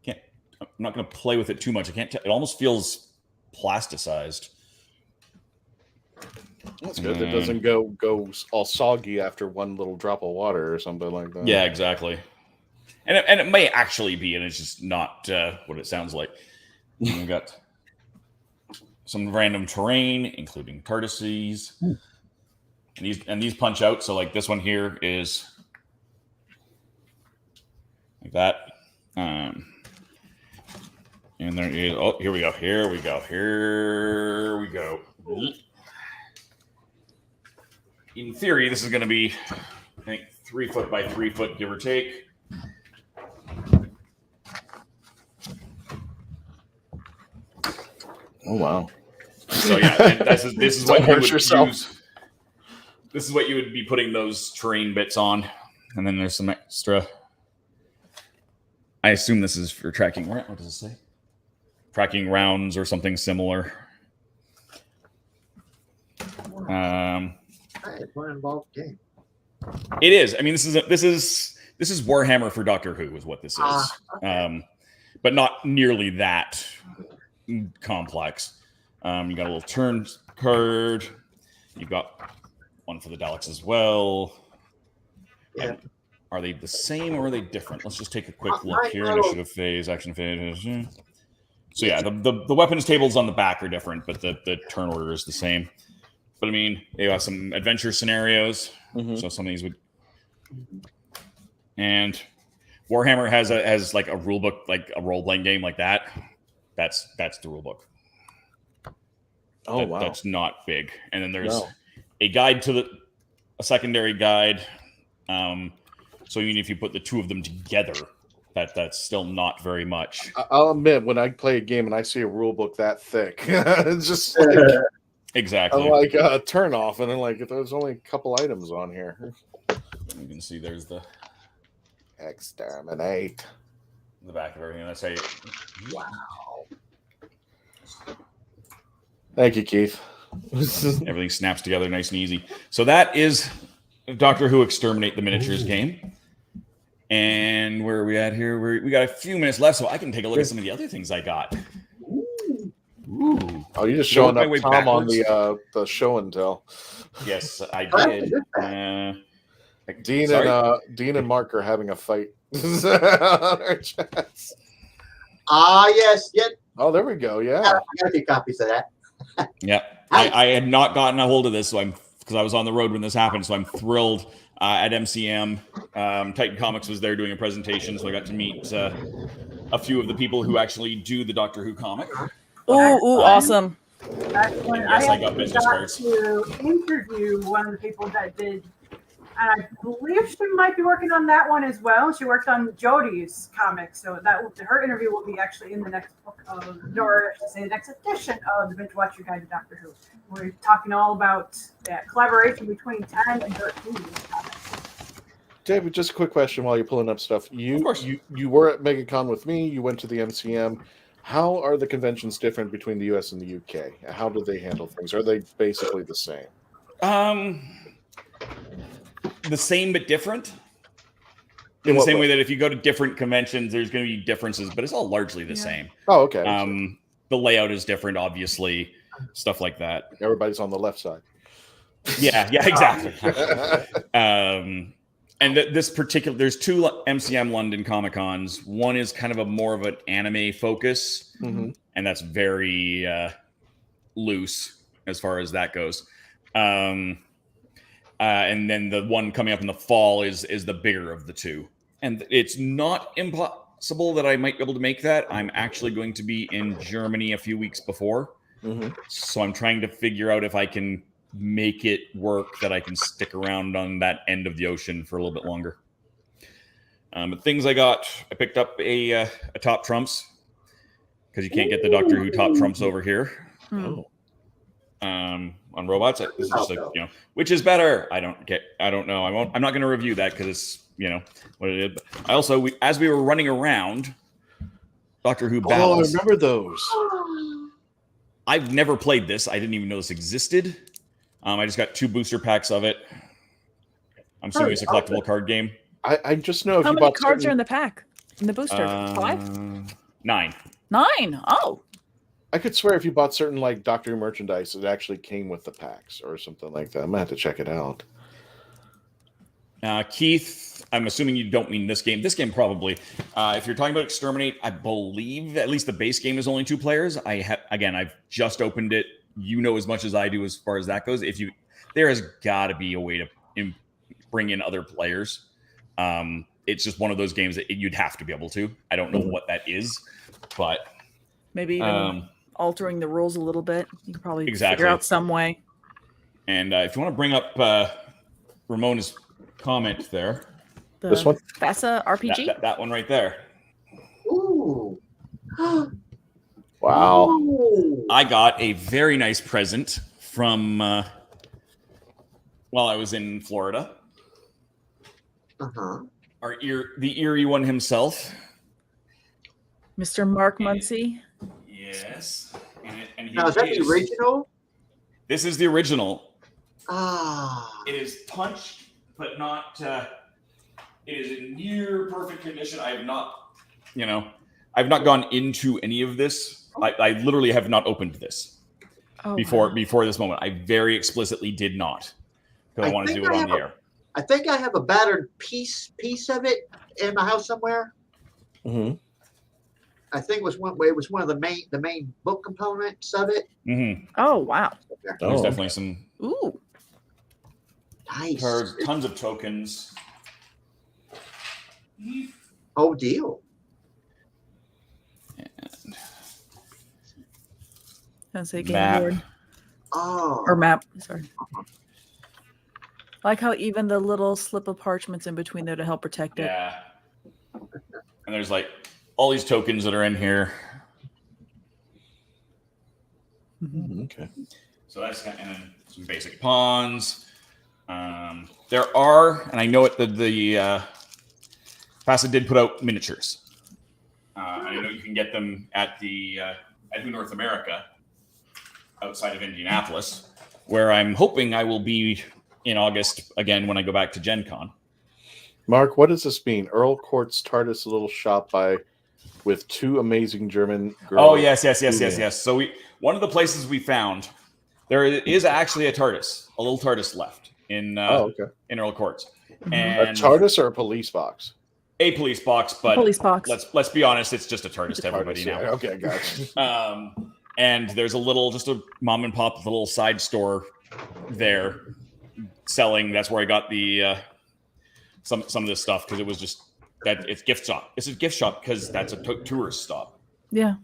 I'm not going to play with it too much. I can't. It almost feels plasticized. That's good. It doesn't go all soggy after one little drop of water or something like that. Yeah, exactly. And it may actually be, and it's just not what it sounds like. We've got some random terrain, including TARDISes. And these punch out. So like this one here is like that. And there is, here we go. In theory, this is going to be, I think, 3 foot by 3 foot, give or take. Oh wow! So yeah, this is what you would use. This is what you would be putting those terrain bits on, and then there's some extra. I assume this is for tracking. What does it say? Tracking rounds or something similar. It's one involved game. It is. I mean, this is Warhammer for Doctor Who is what this is, Okay. but not nearly that complex. You got a little turn card. You've got one for the Daleks as well. Yeah. Are they the same or are they different? Let's just take a quick look here. Initiative phase, action phase. So yeah, the weapons tables on the back are different, but the turn order is the same. But I mean, you have some adventure scenarios. So some of these would, and Warhammer has like a rule book, like a role playing game like that. That's the rule book. Wow, that's not big. And then there's a guide to a secondary guide. So even if you put the 2 of them together, that's still not very much. I'll admit, when I play a game and I see a rule book that thick, it's just like exactly. I'm like turn off, and then like there's only a couple items on here. You can see there's the exterminate. The back of everything. That's how you. Wow. Thank you, Keith. Everything snaps together nice and easy. So that is Doctor Who Exterminate the Miniatures game. And where are we at here? We got a few minutes left, so I can take a look at some of the other things I got. Ooh. Oh, you're just showing up Tom on the show and tell. Yes, I did. Dean and Mark are having a fight on our chats. Yes. Oh, there we go. Yeah. I got a few copies of that. Yeah. I had not gotten a hold of this, because I was on the road when this happened, so I'm thrilled. At MCM, Titan Comics was there doing a presentation, so I got to meet a few of the people who actually do the Doctor Who comic. Ooh, awesome. Yes, I got business cards. To interview one of the people that did, and I believe she might be working on that one as well. She worked on Jodie's comic, so her interview will be actually in the next book or I should say the next edition of the Binge Watcher Guide to Doctor Who. We're talking all about that collaboration between 10 and 13 comics. David, just a quick question while you're pulling up stuff. You were at MegaCon with me. You went to the MCM. How are the conventions different between the US and the UK? How do they handle things? Are they basically the same? The same but different. In the same way that if you go to different conventions, there's going to be differences, but it's all largely the same. Oh, okay. the layout is different, obviously, stuff like that. Everybody's on the left side. Yeah, exactly. And this particular, there's two MCM London Comic Cons. One is kind of a more of an anime focus, and that's very loose as far as that goes. And then the one coming up in the fall is the bigger of the two. And it's not impossible that I might be able to make that. I'm actually going to be in Germany a few weeks before. So I'm trying to figure out if I can make it work that I can stick around on that end of the ocean for a little bit longer. But things I got, I picked up a Top Trumps, because you can't get the Doctor Who Top Trumps over here. On robots. This is just like, which is better? I don't know. I'm not going to review that because it's, what it is. But I also, as we were running around Doctor Who battles. I remember those. I've never played this. I didn't even know this existed. I just got 2 booster packs of it. I'm assuming it's a collectible card game. I just know if how you many bought cards are in the pack in the booster? 5? 9. 9. Oh. I could swear if you bought certain like Doctor Who merchandise, it actually came with the packs or something like that. I'm gonna have to check it out. Keith, I'm assuming you don't mean this game. This game probably. If you're talking about Exterminate, I believe at least the base game is only 2 players. I've just opened it. You know as much as I do as far as that goes. There has got to be a way to bring in other players. It's just one of those games that you'd have to be able to. I don't know what that is, but maybe even altering the rules a little bit. You could probably figure out some way. And if you want to bring up Ramona's comment there, this one, FASA RPG, that one right there. Ooh. Wow. I got a very nice present from while I was in Florida. The eerie one himself, Mr. Mark Muncy. Yes. And now, is that the original? This is the original. Ah. It is punched, but not. It is in near perfect condition. I have not, I've not gone into any of this. I literally have not opened this before this moment. I very explicitly did not, because I want to do it on the air. I think I have a battered piece of it in my house somewhere. I think it was one of the main book components of it. Oh wow! There's definitely some nice cards, tons of tokens. Oh, deal. That's a game board. Oh. Or map. Sorry. I like how even the little slip of parchment's in between there to help protect it. Yeah. And there's like all these tokens that are in here. Okay. So that's and then some basic pawns. There are, and I know it. The FASA did put out miniatures. I know you can get them at Who North America, outside of Indianapolis, where I'm hoping I will be in August again when I go back to Gen Con. Mark, what does this mean? Earl Court's TARDIS little shop with 2 amazing German girls. Oh yes. So one of the places we found, there is actually a little TARDIS left in Earl Courts. And a TARDIS or a police box? A police box, but police box. Let's be honest, it's just a TARDIS to everybody now. Yeah. Okay, I got you. And there's just a mom and pop little side store there selling. That's where I got the some of this stuff, because it was just that it's gift shop. It's a gift shop because that's a tourist stop. Yeah.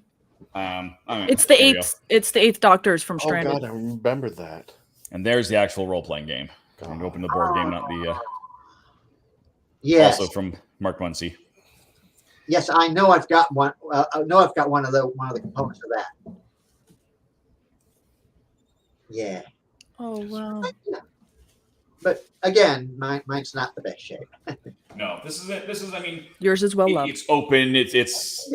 It's the 8th. It's the 8th Doctors from Stranded. Oh God, I remember that. And there's the actual role playing game. I'm going to open the board game, not the. Yes. Also from Mark Muncy. Yes, I know. I've got one. I know I've got one of the components of that. Yeah. Oh wow. But again, mine's not the best shape. No, this is it. This is, I mean, yours is well loved. It's open. It is,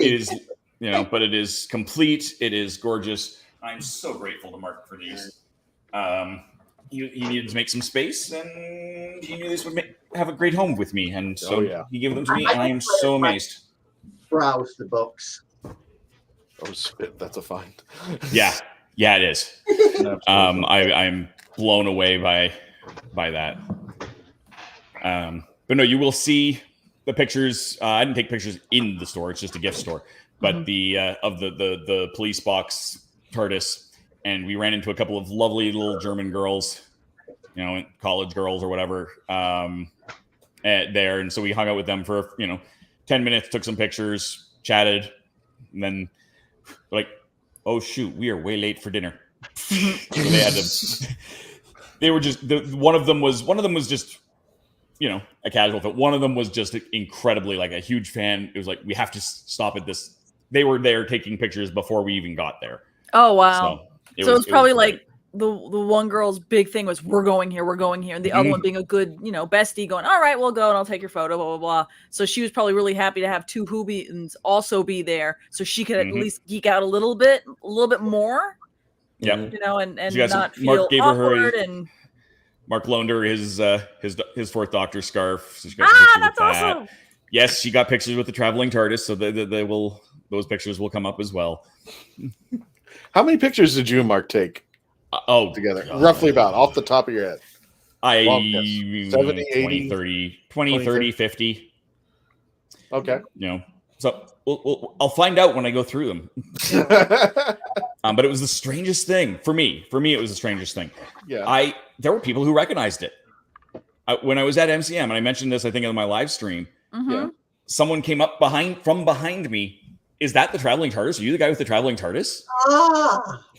but it is complete. It is gorgeous. I'm so grateful to Mark for these. He needed to make some space, and he knew this would have a great home with me, and so he gave them to me, and I am so amazed. Browse the books. Oh, spit! That's a find. Yeah, it is. I'm blown away by that. But no, you will see the pictures. I didn't take pictures in the store; it's just a gift store. But the of the police box TARDIS, and we ran into a couple of lovely little German girls, college girls or whatever, there, and so we hung out with them for 10 minutes, took some pictures, chatted, and then like, oh shoot, we are way late for dinner. So they had to. They were just one of them was just a casual fit. One of them was just incredibly like a huge fan. It was like, we have to stop at this. They were there taking pictures before we even got there. Oh wow! So it was probably like great. the one girl's big thing was we're going here, and the other one being a good bestie, going, all right, we'll go and I'll take your photo, blah blah blah. So she was probably really happy to have two WHOvians also be there, so she could at least geek out a little bit more. Yeah, and not Mark feel gave awkward her and. Mark loaned her his Fourth Doctor scarf. So she got pictures that's with that. awesome. Yes, she got pictures with the traveling TARDIS, so those pictures will come up as well. How many pictures did you and Mark take? Together, roughly about off the top of your head. 70, 80, 30, 50. Okay. So I'll find out when I go through them. But it was the strangest thing for me. For me, it was the strangest thing. Yeah. There were people who recognized it. When I was at MCM, and I mentioned this, I think, in my live stream. Yeah. Someone came up from behind me. Is that the traveling TARDIS? Are you the guy with the traveling TARDIS?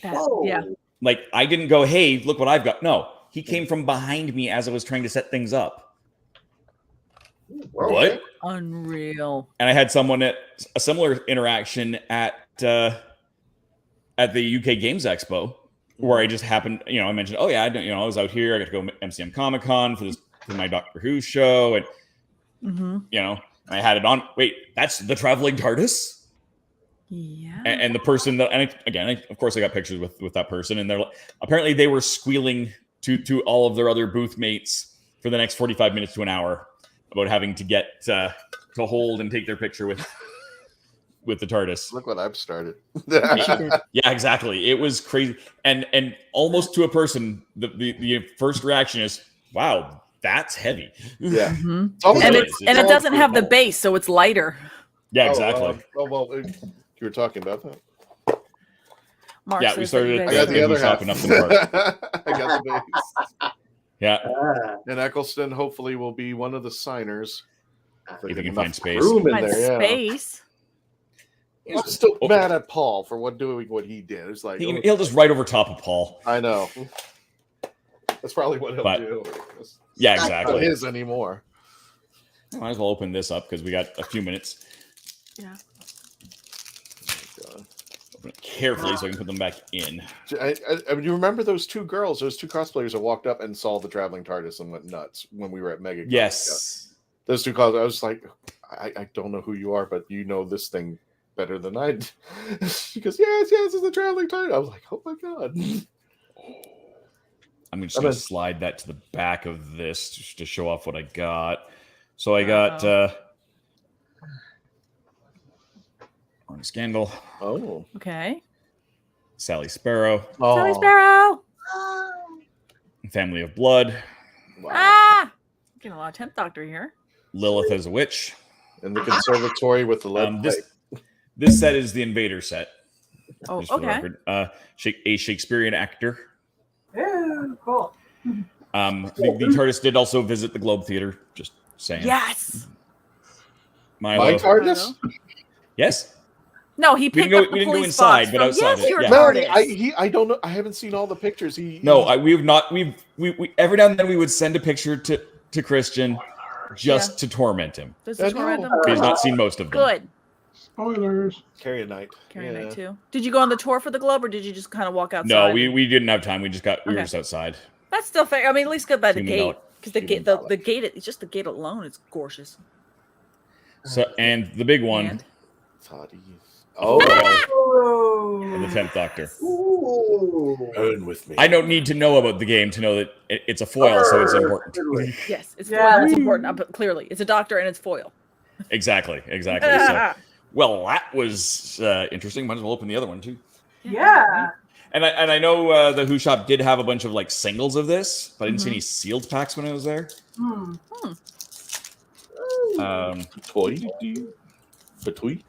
Yeah. Like, I didn't go, hey, look what I've got. No, he came from behind me as I was trying to set things up. What? Unreal. And I had someone at a similar interaction at the UK Games Expo, where I just happened, I mentioned, oh yeah, I was out here. I got to go to MCM Comic Con for my Doctor Who show, and I had it on. Wait, that's the traveling TARDIS? Yeah. And the person that, of course, I got pictures with that person, and apparently they were squealing to all of their other booth mates for the next 45 minutes to an hour about having to get to hold and take their picture with the TARDIS. Look what I've started. Yeah, exactly. It was crazy, and almost to a person, the first reaction is, "Wow, that's heavy." Yeah, and it doesn't have the base, so it's lighter. Yeah, exactly. You were talking about that. Mark we started. I got the other half. Up in the park. I got the base. Yeah, and Eccleston hopefully will be one of the signers. If you can find space. Room in there, space. I'm still mad at Paul for doing what he did. It's like he'll just right over top of Paul. I know. That's probably what he'll do. Yeah, exactly. Not his anymore. Might as well open this up because we got a few minutes. Yeah. Open it carefully so I can put them back in. You remember those two girls, those two cosplayers that walked up and saw the traveling TARDIS and went nuts when we were at Mega? Yes. Those two cosplayers. I was like, I don't know who you are, but you know this thing better than I do. She goes, yes, it's the traveling TARDIS. I was like, oh my god. I'm just going to slide that to the back of this just to show off what I got. So I got on Scandal. Oh. Okay. Sally Sparrow. Oh. Sally Sparrow. Family of Blood. Wow. Ah! Getting a lot of 10th Doctor here. Lilith as a Witch. In the conservatory with the lead pipe. This set is the Invader set. Oh, okay. A Shakespearean actor. Ooh, cool. The TARDIS did also visit the Globe Theater. Just saying. Yes. My TARDIS? Yes. No, he picked up the police inside, box but outside. Yes, yeah. TARDIS. I don't know. I haven't seen all the pictures. We've not. We every now and then we would send a picture to Christian just to torment him. Just to torment him. He's not seen most of them. Good. Spoilers. Carry a night. Too. Did you go on the tour for the Globe, or did you just kind of walk outside? No, we didn't have time. We were just outside. That's still fair. I mean, at least go by the gate, because the gate, it's just the gate alone. It's gorgeous. So, and the big one. Oh, the 10th Doctor. Burn with me. I don't need to know about the game to know that it's a foil, so it's important. Yes, it's foil. It's important. But clearly, it's a Doctor and it's foil. Exactly. So Well, that was interesting. Might as well open the other one too. Yeah. And I know the Who Shop did have a bunch of like singles of this, but I didn't see any sealed packs when I was there. Toy. Between.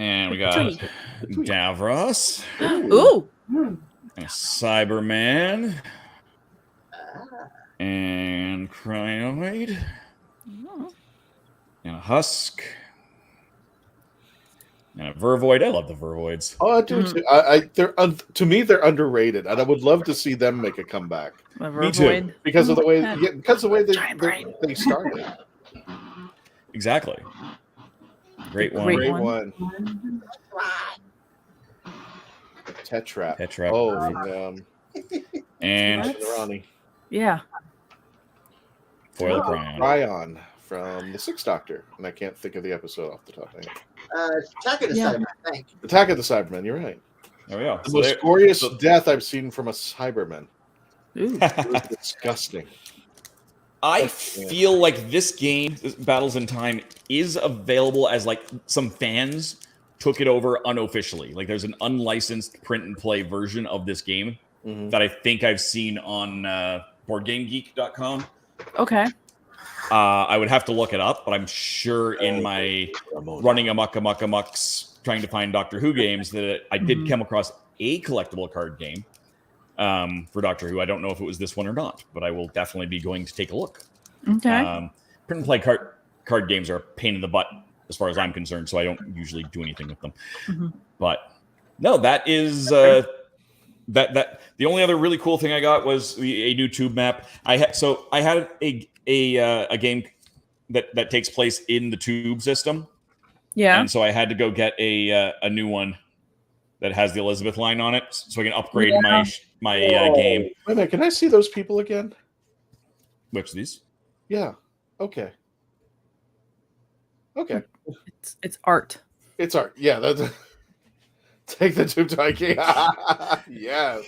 And we got Davros. Ooh. And Cyberman. And Cryoid. And a Husk. And a Vervoid. I love the Vervoids. Oh, I do too. They're to me they're underrated, and I would love to see them make a comeback. Me too. Because of the way they started. Exactly. Great one. Great one. Tetrap. Oh, and Ronnie. Yeah. Foil Cryon. Cryon from the Sixth Doctor, and I can't think of the episode off the top of my head. Attack of the Cybermen, I think. Attack of the Cybermen, you're right. Oh, yeah. The most glorious death I've seen from a Cyberman. Ooh. It was disgusting. I feel like this game, Battles in Time, is available as like some fans took it over unofficially. Like there's an unlicensed print and play version of this game that I think I've seen on BoardGameGeek.com. Okay. I would have to look it up, but I'm sure in my running amucks trying to find Doctor Who games that I did come across a collectible card game for Doctor Who. I don't know if it was this one or not, but I will definitely be going to take a look. Okay. Print and play card games are a pain in the butt as far as I'm concerned, so I don't usually do anything with them. But no, that is that the only other really cool thing I got was a new tube map. I had a game that takes place in the tube system. Yeah. And so I had to go get a new one that has the Elizabeth line on it, so I can upgrade my game. Wait a minute, can I see those people again? Which of these? Yeah. Okay. Okay. It's art. It's art. Yeah. That's take the tube to IKEA. Yes.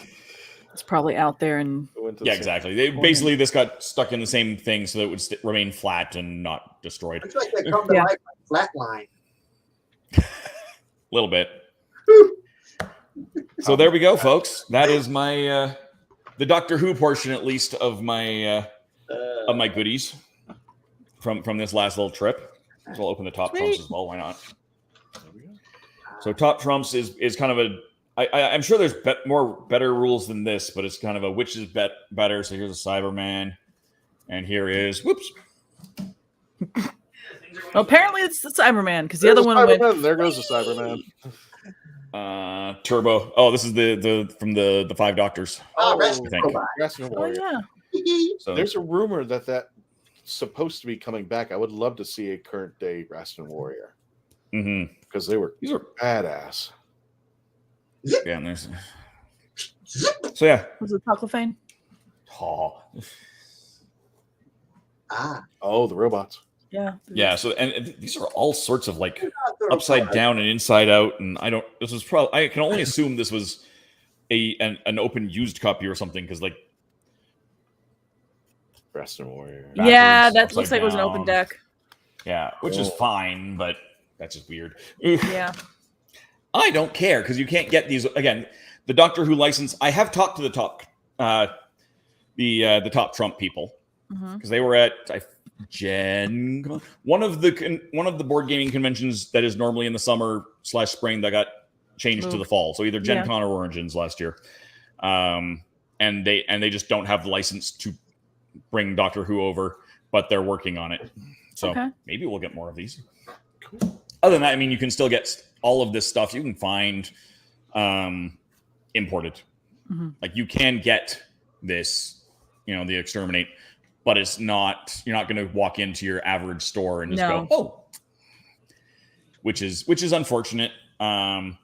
It's probably out there and Yeah, exactly. They basically this got stuck in the same thing so that it would remain flat and not destroyed. It's like they come to life like flatline. A little bit. So there we go, folks. That is my the Doctor Who portion, at least, of my goodies from this last little trip. So I'll open the top trumps as well. Why not? So top trumps is kind of a. I'm sure there's better rules than this, but it's kind of a which is better. So here's a Cyberman, and here is whoops. Well, apparently it's the Cyberman because the other one went. There goes the Cyberman. Turbo. Oh, this is the from the Five Doctors. Oh, I think. Yeah. So There's a rumor that supposed to be coming back. I would love to see a current day Rastan Warrior. Because these are badass. Yeah, and there's so yeah. Was it Toclafane? Oh. Oh, the robots. Yeah. Yeah. So and these are all sorts of like upside down and inside out, and I don't. This was probably. I can only assume this was an open used copy or something because like. Rastan Warrior. Yeah, that looks like it was an open deck. Yeah, which is fine, but that's just weird. Yeah. I don't care because you can't get these again. The Doctor Who license. I have talked to the top, the top Trump people because they were at one of the board gaming conventions that is normally in the summer/spring that got changed to the fall. So either Gen Con or Origins last year, and they just don't have the license to bring Doctor Who over, but they're working on it. So maybe we'll get more of these. Cool. Other than that, I mean, you can still get all of this stuff. You can find imported. Like you can get this, the Exterminate, but it's not. You're not going to walk into your average store and just go, oh, which is unfortunate. I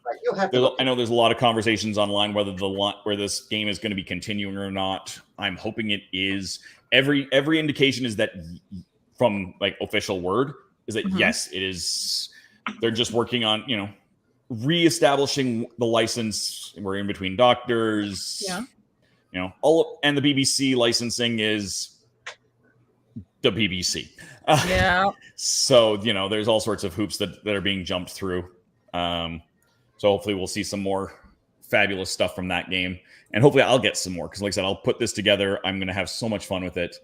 know there's a lot of conversations online where this game is going to be continuing or not. I'm hoping it is. Every indication is that from like official word is that yes, it is. They're just working on reestablishing the license. We're in between doctors. Yeah. And the BBC licensing is the BBC. Yeah. So, there's all sorts of hoops that are being jumped through. So hopefully we'll see some more fabulous stuff from that game. And hopefully I'll get some more. Because like I said, I'll put this together. I'm going to have so much fun with it.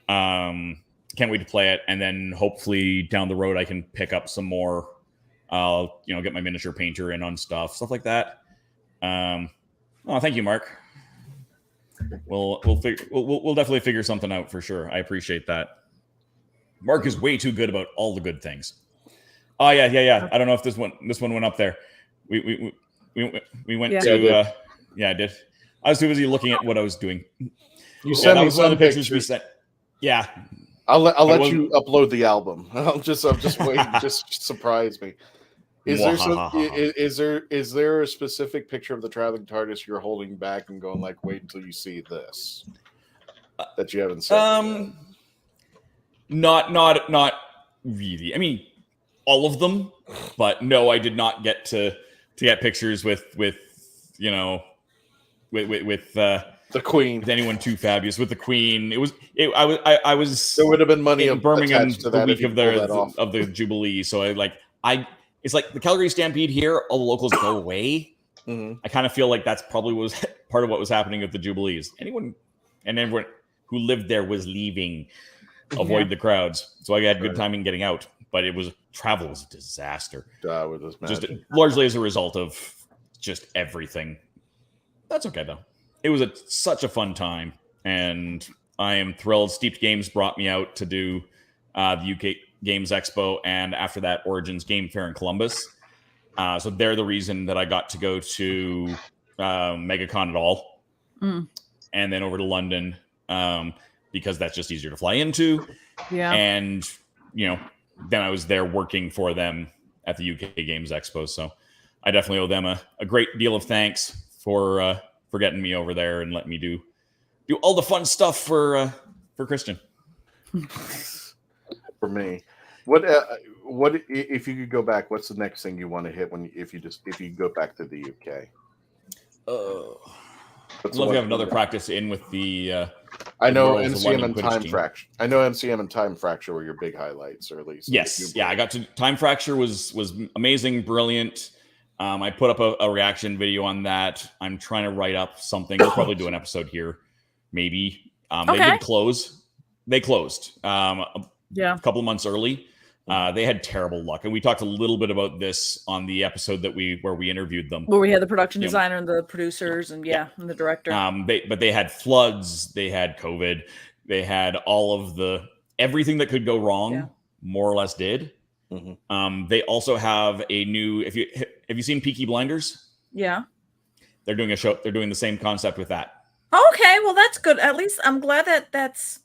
Can't wait to play it. And then hopefully down the road I can pick up some more. I'll, get my miniature painter in on stuff like that. Thank you, Mark. We'll definitely figure something out for sure. I appreciate that. Mark is way too good about all the good things. Oh yeah. I don't know if this one went up there. We went to I did. I was too busy looking at what I was doing. You sent me one of the pictures. pictures we sent. Yeah. I'll let you upload the album. I'm just waiting. Just surprise me. Is there a specific picture of the traveling TARDIS you're holding back and going like, wait until you see this that you haven't seen? Not really. I mean, all of them, but no, I did not get to get pictures with the Queen. With anyone too fabulous with the Queen. I was. There would have been money in Birmingham attached to that the week if of you pulled that off. the Jubilee. So it's like the Calgary Stampede here. All the locals go away. Mm-hmm. I kind of feel like that's probably was part of what was happening at the Jubilees. Everyone who lived there was leaving. Avoid the crowds. So I had good timing getting out, but travel was a disaster. Just largely as a result of just everything. That's okay though. It was such a fun time, and I am thrilled. Steeped Games brought me out to do the UK Games Expo, and after that, Origins Game Fair in Columbus. So they're the reason that I got to go to MegaCon at all, and then over to London because that's just easier to fly into. Yeah, and then I was there working for them at the UK Games Expo. So I definitely owe them a great deal of thanks for getting me over there and letting me do all the fun stuff for Christian. For me, what if you could go back? What's the next thing you want to hit if you go back to the UK? I'd love to have another practice in with the. I know MCM and Time Fracture. I know MCM and Time Fracture were your big highlights, or at least yes, yeah. I got to Time Fracture was amazing, brilliant. I put up a reaction video on that. I'm trying to write up something. We'll probably do an episode here, maybe. They did close. They closed a couple of months early. They had terrible luck, and we talked a little bit about this on the episode where we interviewed them, where we had the production designer and the producers and the director. But they had floods, they had COVID, they had all of everything that could go wrong. More or less did. Mm-hmm. They also have a new. Have you seen Peaky Blinders? Yeah, they're doing a show. They're doing the same concept with that. Okay, well that's good. At least I'm glad that's.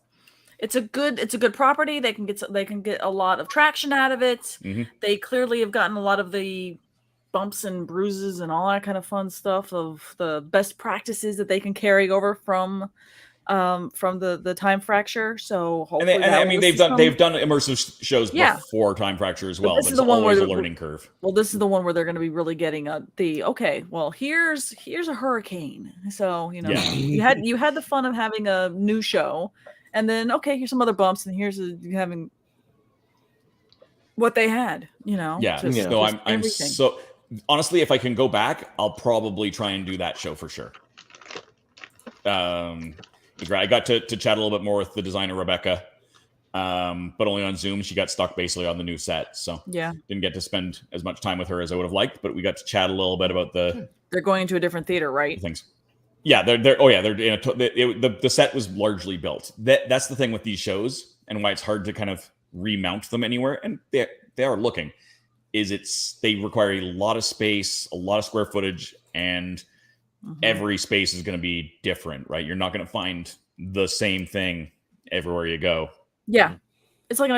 It's a good property. They can get a lot of traction out of it. Mm-hmm. They clearly have gotten a lot of the bumps and bruises and all that kind of fun stuff of the best practices that they can carry over from the Time Fracture. So hopefully, and I mean they've done immersive shows before Time Fracture as well. But this is the one where a learning curve. Well, this is the one where they're going to be really getting here's a hurricane. So you had the fun of having a new show. And then, here's some other bumps, and here's having what they had, Yeah. No, I'm so honestly, if I can go back, I'll probably try and do that show for sure. I got to chat a little bit more with the designer Rebecca, but only on Zoom. She got stuck basically on the new set, so didn't get to spend as much time with her as I would have liked. But we got to chat a little bit about They're going into a different theater, right? Things. Yeah, they're in the set was largely built. That's the thing with these shows and why it's hard to kind of remount them anywhere. And they are looking. They require a lot of space, a lot of square footage, and every space is going to be different, right? You're not going to find the same thing everywhere you go. Yeah, it's like an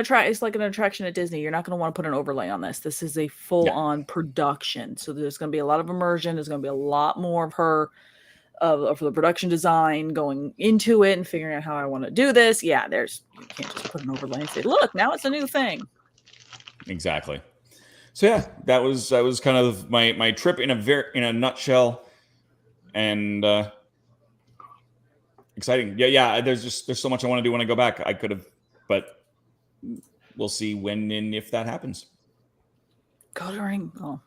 attraction at Disney. You're not going to want to put an overlay on this. This is a full-on production, so there's going to be a lot of immersion. There's going to be a lot more of her. Of the production design going into it and figuring out how I want to do this. Yeah, you can't just put an overlay and say, look, now it's a new thing. Exactly. So yeah, that was kind of my trip in a nutshell, and exciting. Yeah. There's so much I want to do when I go back. I could have but we'll see when and if that happens. Go during. Oh,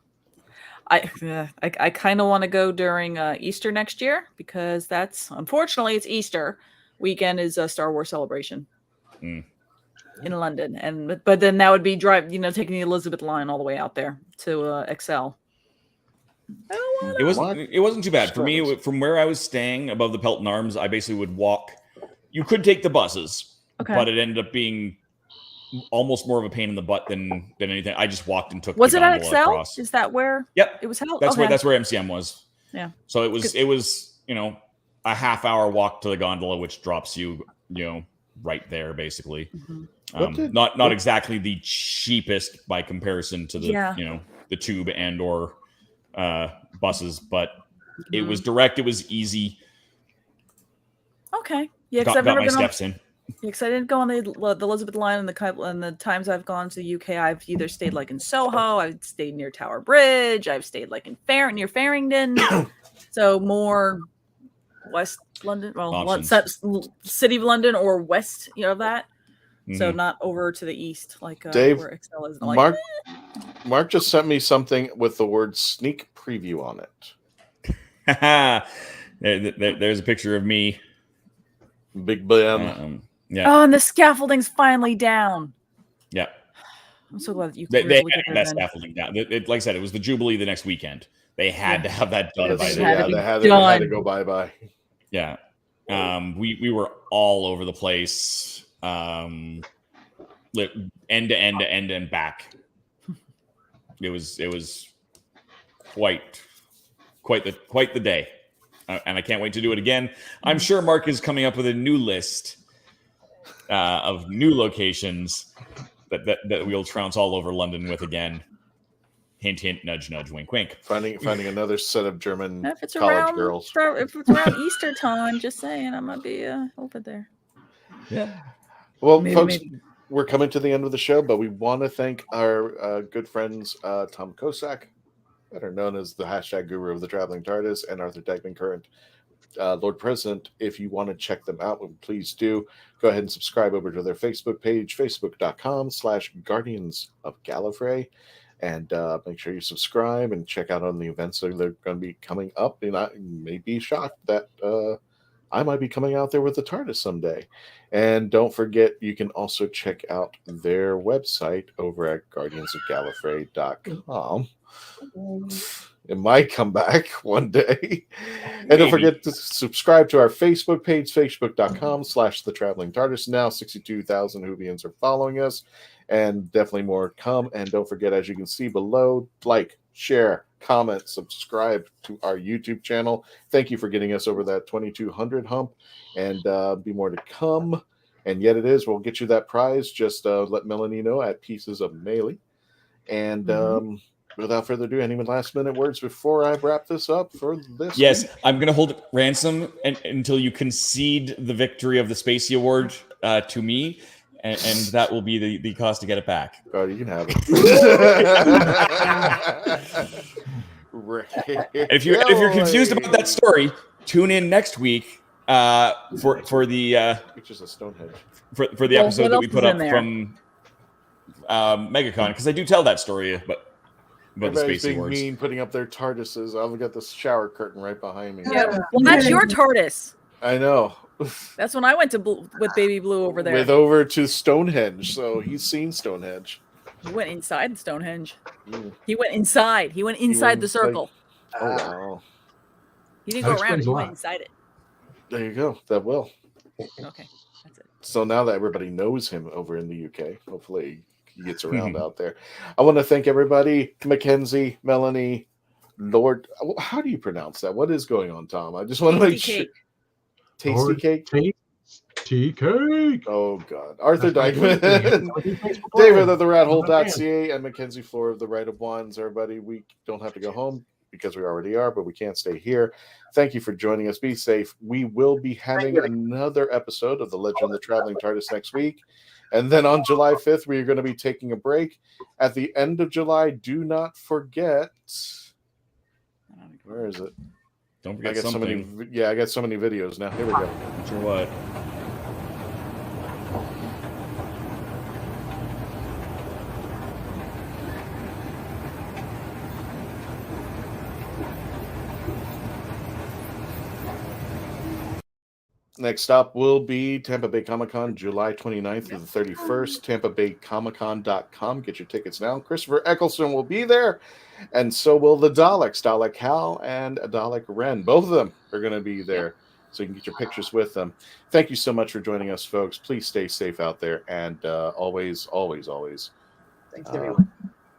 I kind of want to go during Easter next year because that's unfortunately it's Easter weekend is a Star Wars Celebration in London, but then that would be taking the Elizabeth line all the way out there to Excel. It wasn't too bad for me. From where I was staying above the Pelton Arms, I basically would walk. You could take the buses, but it ended up being almost more of a pain in the butt than anything. I just walked and took. Was the it at gondola Excel? across. Is that where? Yep, it was held. That's where MCM was. Yeah. So it was a half-hour walk to the gondola, which drops you right there basically. Not exactly the cheapest by comparison to the the tube and or buses, but it was direct. It was easy. Okay. Yeah, because got I've never my been steps in. Yeah, because I didn't go on the Elizabeth line, and the times I've gone to the UK, I've either stayed like in Soho, I've stayed near Tower Bridge, I've stayed like in near Farringdon, so more West London, City of London or West, of that. So not over to the east, like Dave, where Excel is. Like, Mark just sent me something with the word sneak preview on it. There's a picture of me. Big Ben. Yeah. Oh, and the scaffolding's finally down. Yeah. I'm so glad that you They really had get that there. scaffolding down. Like I said, it was the Jubilee the next weekend. They had to have that done by then. They had to go bye-bye. Yeah. We were all over the place. End to end and back. It was quite the day. And I can't wait to do it again. I'm sure Mark is coming up with a new list of new locations that we'll trounce all over London with again. Hint, hint, nudge, nudge, wink, wink. Finding another set of German If it's college girls. If it's around Easter time, just saying, I might be over there. Yeah. Well, folks, we're coming to the end of the show, but we want to thank our good friends Tom Kosak, better known as the hashtag guru of the Traveling TARDIS, and Arthur Dykeman, current Lord President. If you want to check them out, please do. Go ahead and subscribe over to their Facebook page, facebook.com/Guardians of Gallifrey. And make sure you subscribe and check out on the events that they're going to be coming up. And I may be shocked that I might be coming out there with the TARDIS someday. And don't forget, you can also check out their website over at guardiansofgallifrey.com. It might come back one day. And don't forget to subscribe to our Facebook page, facebook.com/The Traveling TARDIS. Now 62,000 WHOvians are following us, and definitely more come. And don't forget, as you can see below, like, share, comment, subscribe to our YouTube channel. Thank you for getting us over that 2,200 hump, and be more to come. And yet it is. We'll get you that prize. Just let Melanie know at Pieces of Melee. And without further ado, any last minute words before I wrap this up for this? Yes, week? I'm going to hold it ransom until you concede the victory of the Spacey Award to me, and that will be the cost to get it back. Oh, you can have it. If you're confused about that story, tune in next week for the pictures of Stonehenge for the episode that we put up from MegaCon, because I do tell that story, but. About Everybody's the Spacey being Awards. mean, putting up their TARDISes. I've got this shower curtain right behind me. Yeah. Well, that's your TARDIS. I know. That's when I went to with Baby Blue over there. With over to Stonehenge, so he's seen Stonehenge. He went inside Stonehenge. He went inside. He went inside the circle. Oh wow! He didn't go around it. He went inside it. There you go. That will. Okay, that's it. So now that everybody knows him over in the UK, hopefully he gets around out there. I want to thank everybody, Mackenzie, Melanie, Lord. How do you pronounce that? What is going on, Tom? I just want to make sure. Tasty cake. Tea cake. Oh God, Arthur Dykeman, David of the RatHole.ca, and Mackenzie Floor of the Right of Wands. Everybody, we don't have to go home because we already are, but we can't stay here. Thank you for joining us. Be safe. We will be having another episode of The Legend of the Traveling TARDIS next week. And then on July 5th, we are going to be taking a break. At the end of July, do not forget. Where is it? Don't forget I got something. so many. Yeah, I got so many videos now. Here we go. Sure what? Next up will be Tampa Bay Comic-Con, July 29th through the 31st. TampaBayComicCon.com. Get your tickets now. Christopher Eccleston will be there, and so will the Daleks, Dalek Hal and Dalek Ren. Both of them are going to be there, so you can get your pictures with them. Thank you so much for joining us, folks. Please stay safe out there, and always, always, always Thanks, everyone.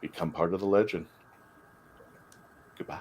become part of the legend. Goodbye.